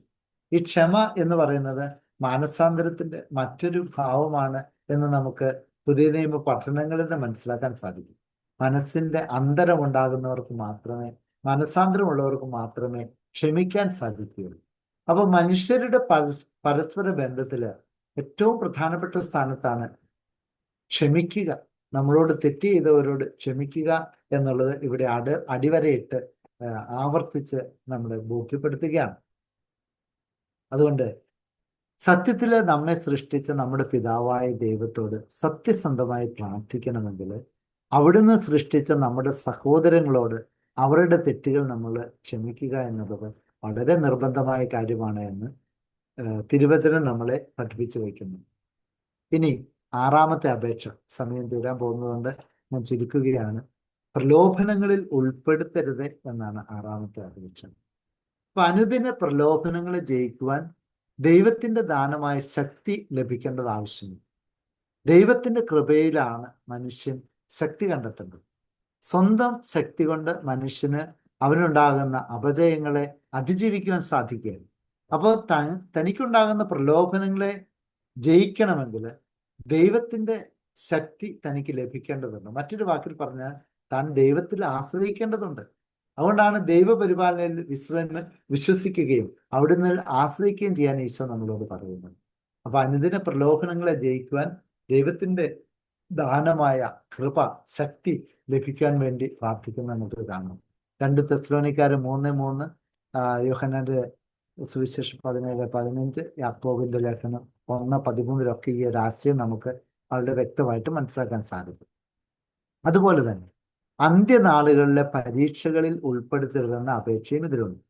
Speaker 1: ഈ ക്ഷമ എന്ന് പറയുന്നത് മാനസാന്തരത്തിന്റെ മറ്റൊരു ഭാവമാണ് എന്ന് നമുക്ക് പുതിയ നിയമ പഠനങ്ങളിൽ നിന്ന് മനസ്സിലാക്കാൻ സാധിക്കും. മനസ്സിന്റെ അന്തരമുണ്ടാകുന്നവർക്ക് മാത്രമേ, മനസാന്തരമുള്ളവർക്ക് മാത്രമേ ക്ഷമിക്കാൻ സാധിക്കുകയുള്ളൂ. അപ്പൊ മനുഷ്യരുടെ പരസ്പര ബന്ധത്തില് ഏറ്റവും പ്രധാനപ്പെട്ട സ്ഥാനത്താണ് ക്ഷമിക്കുക. നമ്മളോട് തെറ്റ് ചെയ്തവരോട് ക്ഷമിക്കുക എന്നുള്ളത് ഇവിടെ അടിവരയിട്ട് ആവർത്തിച്ച് നമ്മളെ ബോധ്യപ്പെടുത്തുകയാണ്. അതുകൊണ്ട് സത്യത്തിൽ നമ്മെ സൃഷ്ടിച്ച നമ്മുടെ പിതാവായ ദൈവത്തോട് സത്യസന്ധമായി പ്രാർത്ഥിക്കണമെങ്കിൽ അവിടുന്ന് സൃഷ്ടിച്ച നമ്മുടെ സഹോദരങ്ങളോട് അവരുടെ തെറ്റുകൾ നമ്മൾ ക്ഷമിക്കുക എന്നുള്ളത് വളരെ നിർബന്ധമായ കാര്യമാണ് എന്ന് തിരുവചനം നമ്മളെ പഠിപ്പിച്ചു വയ്ക്കുന്നു. ഇനി ആറാമത്തെ അപേക്ഷ, സമയം തീരാൻ പോകുന്നതുകൊണ്ട് ഞാൻ ചുരുക്കുകയാണ്. പ്രലോഭനങ്ങളിൽ ഉൾപ്പെടുത്തരുത് എന്നാണ് ആറാമത്തെ അപേക്ഷ. അപ്പൊ അനുദിന പ്രലോഭനങ്ങളെ ജയിക്കുവാൻ ദൈവത്തിന്റെ ദാനമായ ശക്തി ലഭിക്കേണ്ടത് ആവശ്യമുണ്ട്. ദൈവത്തിന്റെ കൃപയിലാണ് മനുഷ്യൻ ശക്തി കണ്ടെത്തേണ്ടത്. സ്വന്തം ശക്തി കൊണ്ട് മനുഷ്യന് അവനുണ്ടാകുന്ന അപജയങ്ങളെ അതിജീവിക്കുവാൻ സാധിക്കുകയില്ല. അപ്പോൾ തനിക്കുണ്ടാകുന്ന പ്രലോഭനങ്ങളെ ജയിക്കണമെങ്കിൽ ദൈവത്തിന്റെ ശക്തി തനിക്ക് ലഭിക്കേണ്ടതുണ്ട്. മറ്റൊരു വാക്കിൽ പറഞ്ഞാൽ താൻ ദൈവത്തിൽ ആശ്രയിക്കേണ്ടതുണ്ട്. അതുകൊണ്ടാണ് ദൈവപരിപാലനയിൽ വിശ്വസിക്കുകയും അവിടുന്ന് ആശ്രയിക്കുകയും ചെയ്യാൻ ഈശോ നമ്മളോട് പറയുന്നത്. അപ്പൊ അനുദിന പ്രലോഭനങ്ങളെ ജയിക്കുവാൻ ദൈവത്തിന്റെ ദാനമായ കൃപ, ശക്തി ലഭിക്കാൻ വേണ്ടി പ്രാർത്ഥിക്കുന്ന നമുക്ക് കാണാം. 2 തെസ്സലോനിക്കർ 3:3, യോഹന്നാന്റെ സുവിശേഷം 17:15, യാക്കോബിന്റെ ലേഖനം 1:13 ഈ ഒരു ആശയം നമുക്ക് വളരെ വ്യക്തമായിട്ട് മനസ്സിലാക്കാൻ സാധിക്കും. അതുപോലെ തന്നെ അന്ത്യനാളുകളിലെ പരീക്ഷകളിൽ ഉൾപ്പെടുത്തരുതെന്ന അപേക്ഷയും ഇതിലുണ്ട്.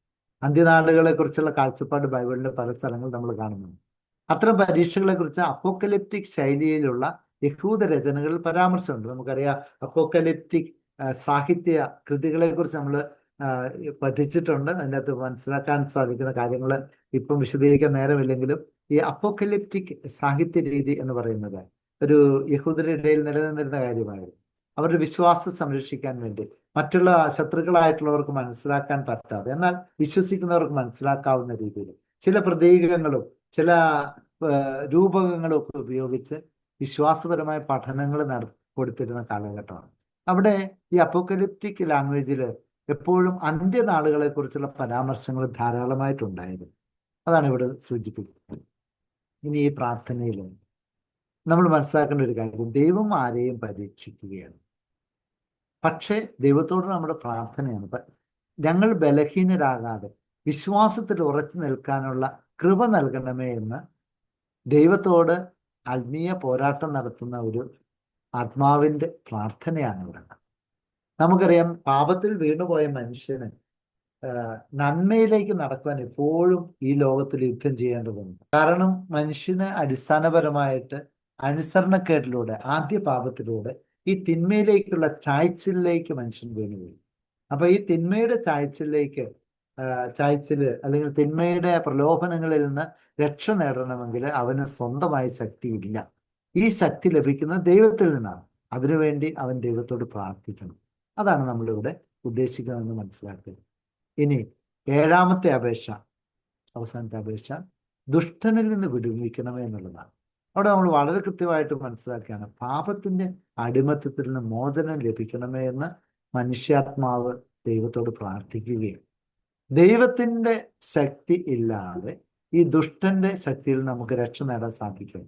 Speaker 1: അന്ത്യനാളുകളെ കുറിച്ചുള്ള കാഴ്ചപ്പാട് ബൈബിളിലെ പല സ്ഥലങ്ങളിൽ നമ്മൾ കാണുന്നുണ്ട്. അത്തരം പരീക്ഷകളെ കുറിച്ച് അപ്പോക്കലിപ്റ്റിക് ശൈലിയിലുള്ള യഹൂദ രചനകളിൽ പരാമർശമുണ്ട്. നമുക്കറിയാം, അപ്പോക്കലിപ്റ്റിക് സാഹിത്യ കൃതികളെ കുറിച്ച് നമ്മൾ പഠിച്ചിട്ടുണ്ട്. അതിൻ്റെ അകത്ത് മനസ്സിലാക്കാൻ സാധിക്കുന്ന കാര്യങ്ങൾ ഇപ്പം വിശദീകരിക്കാൻ നേരമില്ലെങ്കിലും ഈ അപ്പോക്കലിപ്റ്റിക് സാഹിത്യ രീതി എന്ന് പറയുന്നത് ഒരു യഹൂദരുടെ ഇടയിൽ നിലനിന്നിരുന്ന കാര്യമായിരുന്നു. അവരുടെ വിശ്വാസം സംരക്ഷിക്കാൻ വേണ്ടി മറ്റുള്ള ശത്രുക്കളായിട്ടുള്ളവർക്ക് മനസ്സിലാക്കാൻ പറ്റാതെ എന്നാൽ വിശ്വസിക്കുന്നവർക്ക് മനസ്സിലാക്കാവുന്ന രീതിയിൽ ചില പ്രതീകങ്ങളും ചില രൂപകങ്ങളും ഒക്കെ ഉപയോഗിച്ച് വിശ്വാസപരമായ പഠനങ്ങൾ കൊടുത്തിരുന്ന കാലഘട്ടമാണ്. അവിടെ ഈ അപ്പോക്കലിപ്റ്റിക് ലാംഗ്വേജിൽ എപ്പോഴും അന്ത്യനാളുകളെ കുറിച്ചുള്ള പരാമർശങ്ങൾ ധാരാളമായിട്ടുണ്ടായിരുന്നു. അതാണ് ഇവിടെ സൂചിപ്പിക്കുന്നത്. ഇനി ഈ പ്രാർത്ഥനയിൽ നമ്മൾ മനസ്സിലാക്കേണ്ട ഒരു കാര്യം, ദൈവം ആരെയും പരീക്ഷിക്കുകയാണ്. പക്ഷേ ദൈവത്തോട് നമ്മുടെ പ്രാർത്ഥനയാണ്, ഞങ്ങൾ ബലഹീനരാകാതെ വിശ്വാസത്തിൽ ഉറച്ചു നിൽക്കാനുള്ള കൃപ നൽകണമേ എന്ന് ദൈവത്തോട് ആത്മീയ പോരാട്ടം നടത്തുന്ന ഒരു ആത്മാവിൻ്റെ പ്രാർത്ഥനയാണ് ഇവിടെ. നമുക്കറിയാം, പാപത്തിൽ വീണുപോയ മനുഷ്യന് നന്മയിലേക്ക് നടക്കുവാൻ എപ്പോഴും ഈ ലോകത്തിൽ യുദ്ധം ചെയ്യേണ്ടതുണ്ട്. കാരണം മനുഷ്യന് അടിസ്ഥാനപരമായിട്ട് അനുസരണക്കേടിലൂടെ, ആദ്യ പാപത്തിലൂടെ ഈ തിന്മയിലേക്കുള്ള ചായ്ച്ചിലേക്ക് മനുഷ്യൻ വീണുപോയി. അപ്പൊ ഈ തിന്മയുടെ ചായ്ച്ചില് അല്ലെങ്കിൽ തിന്മയുടെ പ്രലോഭനങ്ങളിൽ നിന്ന് രക്ഷ നേടണമെങ്കിൽ അവന് സ്വന്തമായി ശക്തിയില്ല. ഈ ശക്തി ലഭിക്കുന്നത് ദൈവത്തിൽ നിന്നാണ്. അതിനുവേണ്ടി അവൻ ദൈവത്തോട് പ്രാർത്ഥിക്കണം. അതാണ് നമ്മളിവിടെ ഉദ്ദേശിക്കുന്നതെന്ന് മനസ്സിലാക്കുക. ഇനി ഏഴാമത്തെ അപേക്ഷ, അവസാനത്തെ അപേക്ഷ, ദുഷ്ടനിൽ നിന്ന് വിടുവിക്കണമേ എന്നുള്ളതാണ്. അവിടെ നമ്മൾ വളരെ കൃത്യമായിട്ട് മനസ്സിലാക്കുകയാണ്, പാപത്തിന്റെ അടിമത്തത്തിൽ നിന്ന് മോചനം ലഭിക്കണമേ എന്ന് മനുഷ്യാത്മാവ് ദൈവത്തോട് പ്രാർത്ഥിക്കുകയും ദൈവത്തിന്റെ ശക്തി ഇല്ലാതെ ഈ ദുഷ്ടന്റെ ശക്തിയിൽ നമുക്ക് രക്ഷ നേടാൻ സാധിക്കും.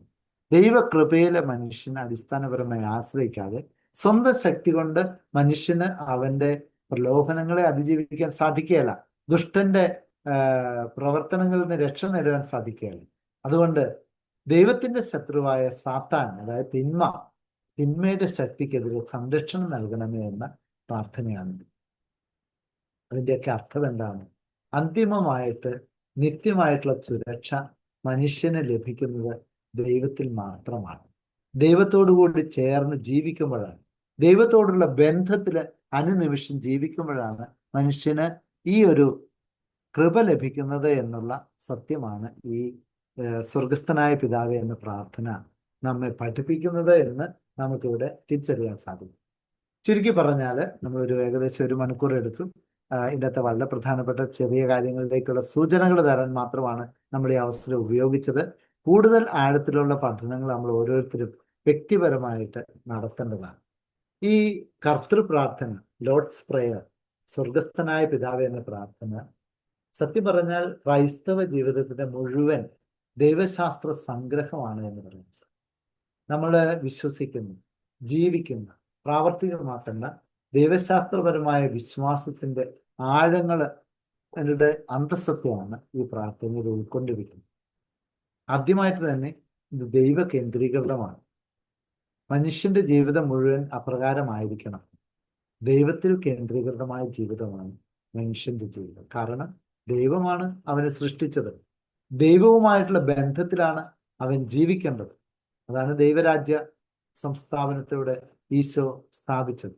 Speaker 1: ദൈവകൃപയിലെ മനുഷ്യന് അടിസ്ഥാനപരമായി ആശ്രയിക്കാതെ സ്വന്തം ശക്തി കൊണ്ട് മനുഷ്യന് അവന്റെ പ്രലോഭനങ്ങളെ അതിജീവിക്കാൻ സാധിക്കുകയില്ല. ദുഷ്ടന്റെ പ്രവർത്തനങ്ങളിൽ നിന്ന് രക്ഷ നേടുവാൻ സാധിക്കുകയില്ല. അതുകൊണ്ട് ദൈവത്തിന്റെ ശത്രുവായ സാത്താൻ, അതായത് തിന്മയുടെ ശക്തിക്കെതിരെ സംരക്ഷണം നൽകണമേ എന്ന പ്രാർത്ഥനയാണ്. അതിൻ്റെയൊക്കെ അർത്ഥം എന്താണ്? അന്തിമമായിട്ട് നിത്യമായിട്ടുള്ള സുരക്ഷ മനുഷ്യന് ലഭിക്കുന്നത് ദൈവത്തിൽ മാത്രമാണ്. ദൈവത്തോടു കൂടി ചേർന്ന് ജീവിക്കുമ്പോഴാണ്, ദൈവത്തോടുള്ള ബന്ധത്തിൽ അനുനിമിഷം ജീവിക്കുമ്പോഴാണ് മനുഷ്യന് ഈ ഒരു കൃപ ലഭിക്കുന്നത് എന്നുള്ള സത്യമാണ് ഈ സ്വർഗസ്ഥനായ പിതാവേ എന്ന പ്രാർത്ഥന നമ്മെ പഠിപ്പിക്കുന്നത് എന്ന് നമുക്കിവിടെ തിരിച്ചറിയാൻ സാധിക്കും. ചുരുക്കി പറഞ്ഞാൽ നമ്മളൊരു ഏകദേശം 1 മണിക്കൂർ എടുത്തു. ഇതിനകത്ത് വളരെ പ്രധാനപ്പെട്ട ചെറിയ കാര്യങ്ങളിലേക്കുള്ള സൂചനകൾ തരാൻ മാത്രമാണ് നമ്മൾ ഈ അവസരം ഉപയോഗിച്ചത്. കൂടുതൽ ആഴത്തിലുള്ള പഠനങ്ങൾ നമ്മൾ ഓരോരുത്തരും വ്യക്തിപരമായിട്ട് നടത്തേണ്ടതാണ്. ഈ കർത്തൃ പ്രാർത്ഥന, ലോർഡ്സ് പ്രേയർ, സ്വർഗസ്ഥനായ പിതാവേ എന്ന പ്രാർത്ഥന സത്യം പറഞ്ഞാൽ ക്രൈസ്തവ ജീവിതത്തിന്റെ മുഴുവൻ ദൈവശാസ്ത്ര സംഗ്രഹമാണ് എന്ന് പറയുന്നത്. നമ്മൾ വിശ്വസിക്കുന്ന, ജീവിക്കുന്ന, പ്രാവർത്തികമാക്കുന്ന ദൈവശാസ്ത്രപരമായ വിശ്വാസത്തിന്റെ ആഴങ്ങളുടെ അന്തസ്സത്വമാണ് ഈ പ്രാർത്ഥനയിൽ ഉൾക്കൊണ്ടിരിക്കുന്നത്. ആദ്യമായിട്ട് തന്നെ ഇത് ദൈവ കേന്ദ്രീകൃതമാണ്. മനുഷ്യന്റെ ജീവിതം മുഴുവൻ അപ്രകാരമായിരിക്കണം. ദൈവത്തിൽ കേന്ദ്രീകൃതമായ ജീവിതമാണ് മനുഷ്യന്റെ ജീവിതം. കാരണം ദൈവമാണ് അവനെ സൃഷ്ടിച്ചത്. ദൈവവുമായിട്ടുള്ള ബന്ധത്തിലാണ് അവൻ ജീവിക്കേണ്ടത്. അതാണ് ദൈവരാജ്യ സംസ്ഥാപനത്തിലൂടെ ഈശോ സ്ഥാപിച്ചത്.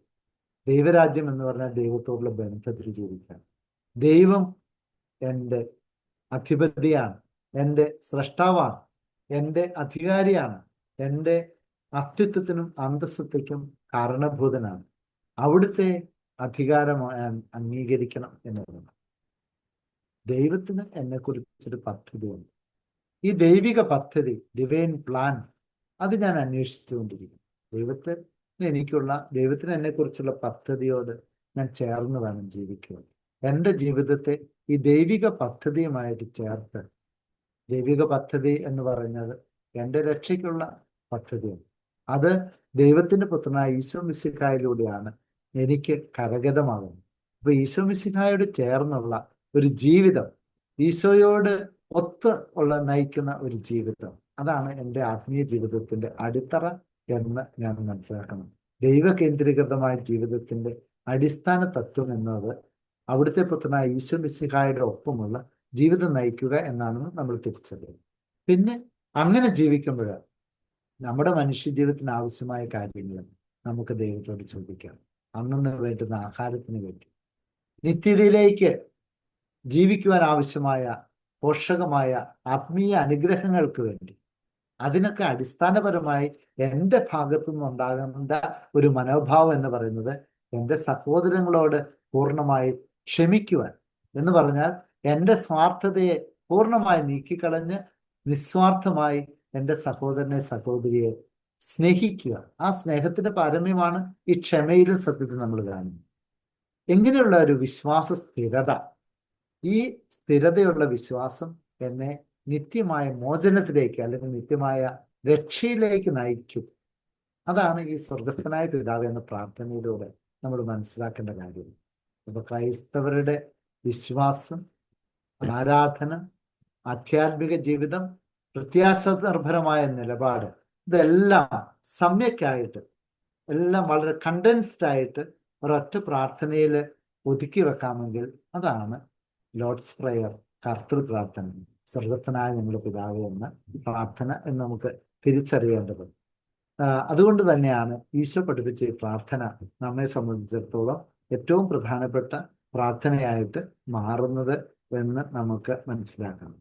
Speaker 1: ദൈവരാജ്യം എന്ന് പറഞ്ഞാൽ ദൈവത്തോടുള്ള ബന്ധത്തിൽ ജീവിക്കാൻ. ദൈവം എൻ്റെ അധിപതിയാണ്, എൻ്റെ സ്രഷ്ടാവാണ്, എൻ്റെ അധികാരിയാണ്, എൻ്റെ അസ്തിത്വത്തിനും അന്തസ്സത്തേക്കും കാരണഭൂതനാണ്. അവിടുത്തെ അധികാരം ഞാൻ അംഗീകരിക്കണം എന്നുള്ളത്. ദൈവത്തിന് എന്നെക്കുറിച്ചൊരു പദ്ധതിയുണ്ട്. ഈ ദൈവിക പദ്ധതി, ഡിവൈൻ പ്ലാൻ, അത് ഞാൻ അന്വേഷിച്ചുകൊണ്ടിരിക്കുന്നു. ദൈവത്തിന് എന്നെക്കുറിച്ചുള്ള പദ്ധതിയോട് ഞാൻ ചേർന്ന് വേണം ജീവിക്കുവാൻ. എൻ്റെ ജീവിതത്തെ ഈ ദൈവിക പദ്ധതിയുമായിട്ട് ചേർത്ത്, ദൈവിക പദ്ധതി എന്ന് പറയുന്നത് എൻ്റെ രക്ഷയ്ക്കുള്ള പദ്ധതിയാണ്. അത് ദൈവത്തിന്റെ പുത്രനായ ഈശോ മിശിഹായിലൂടെയാണ് എനിക്ക് കരഗതമാകുന്നത്. അപ്പൊ ഈശോ മിശിഹായോട് ചേർന്നുള്ള ഒരു ജീവിതം, ഈശോയോട് ഒത്ത് നയിക്കുന്ന ഒരു ജീവിതം, അതാണ് എൻ്റെ ആത്മീയ ജീവിതത്തിന്റെ അടിത്തറ എന്ന് ഞാൻ മനസ്സിലാക്കണം. ദൈവ കേന്ദ്രീകൃതമായ ജീവിതത്തിന്റെ അടിസ്ഥാന തത്വം എന്നത് അവിടുത്തെ പുത്രനായ ഈശോ മിശിഹായുടെ ഒപ്പമുള്ള ജീവിതം നയിക്കുക എന്നാണെന്ന് നമ്മൾ തിരിച്ചറിയുന്നത്. പിന്നെ അങ്ങനെ ജീവിക്കുമ്പോഴാണ് നമ്മുടെ മനുഷ്യ ജീവിതത്തിന് ആവശ്യമായ കാര്യങ്ങൾ നമുക്ക് ദൈവത്തോട് ചോദിക്കാം. അന്നു വേണ്ടുന്ന ആഹാരത്തിന് വേണ്ടി, നിത്യതയിലേക്ക് ജീവിക്കുവാൻ ആവശ്യമായ പോഷകമായ ആത്മീയ അനുഗ്രഹങ്ങൾക്ക് വേണ്ടി. അതിനൊക്കെ അടിസ്ഥാനപരമായി എൻ്റെ ഭാഗത്തു നിന്നുണ്ടാകേണ്ട ഒരു മനോഭാവം എന്ന് പറയുന്നത് എൻ്റെ സഹോദരങ്ങളോട് പൂർണ്ണമായി ക്ഷമിക്കുവാൻ എന്ന് പറഞ്ഞാൽ എൻ്റെ സ്വാർത്ഥതയെ പൂർണ്ണമായി നീക്കിക്കളഞ്ഞ് നിസ്വാർത്ഥമായി എൻ്റെ സഹോദരനെ സഹോദരിയെ സ്നേഹിക്കുക. ആ സ്നേഹത്തിന്റെ പാരമ്യമാണ് ഈ ക്ഷമയിലും സത്യത്തിൽ നമ്മൾ കാണുന്നത്. എങ്ങനെയുള്ള ഒരു വിശ്വാസ സ്ഥിരത, ഈ സ്ഥിരതയുള്ള വിശ്വാസം എന്നെ നിത്യമായ മോചനത്തിലേക്ക് അല്ലെങ്കിൽ നിത്യമായ രക്ഷയിലേക്ക് നയിക്കും. അതാണ് ഈ സ്വർഗസ്ഥനായ പിതാവ് എന്ന പ്രാർത്ഥനയിലൂടെ നമ്മൾ മനസ്സിലാക്കേണ്ട കാര്യം. അപ്പൊ ക്രൈസ്തവരുടെ വിശ്വാസം, ആരാധന, ആധ്യാത്മിക ജീവിതം, പ്രത്യാശാനിർഭരമായ നിലപാട്, ഇതെല്ലാം സമ്യക്കായിട്ട്, എല്ലാം വളരെ കണ്ടൻസ്ഡ് ആയിട്ട് ഒരൊറ്റ പ്രാർത്ഥനയിൽ ഒതുക്കി വെക്കാമെങ്കിൽ അതാണ് ലോർഡ്സ് പ്രേയർ, കർത്തൃ പ്രാർത്ഥന, സ്വർഗസ്ഥനായ ഞങ്ങളുടെ പിതാവേ എന്ന പ്രാർത്ഥന എന്ന് നമുക്ക് തിരിച്ചറിയേണ്ടത്. അതുകൊണ്ട് തന്നെയാണ് ഈശോ പഠിപ്പിച്ച ഈ പ്രാർത്ഥന നമ്മെ സംബന്ധിച്ചിടത്തോളം ഏറ്റവും പ്രധാനപ്പെട്ട പ്രാർത്ഥനയായിട്ട് മാറുന്നത് എന്ന് നമുക്ക് മനസ്സിലാക്കണം.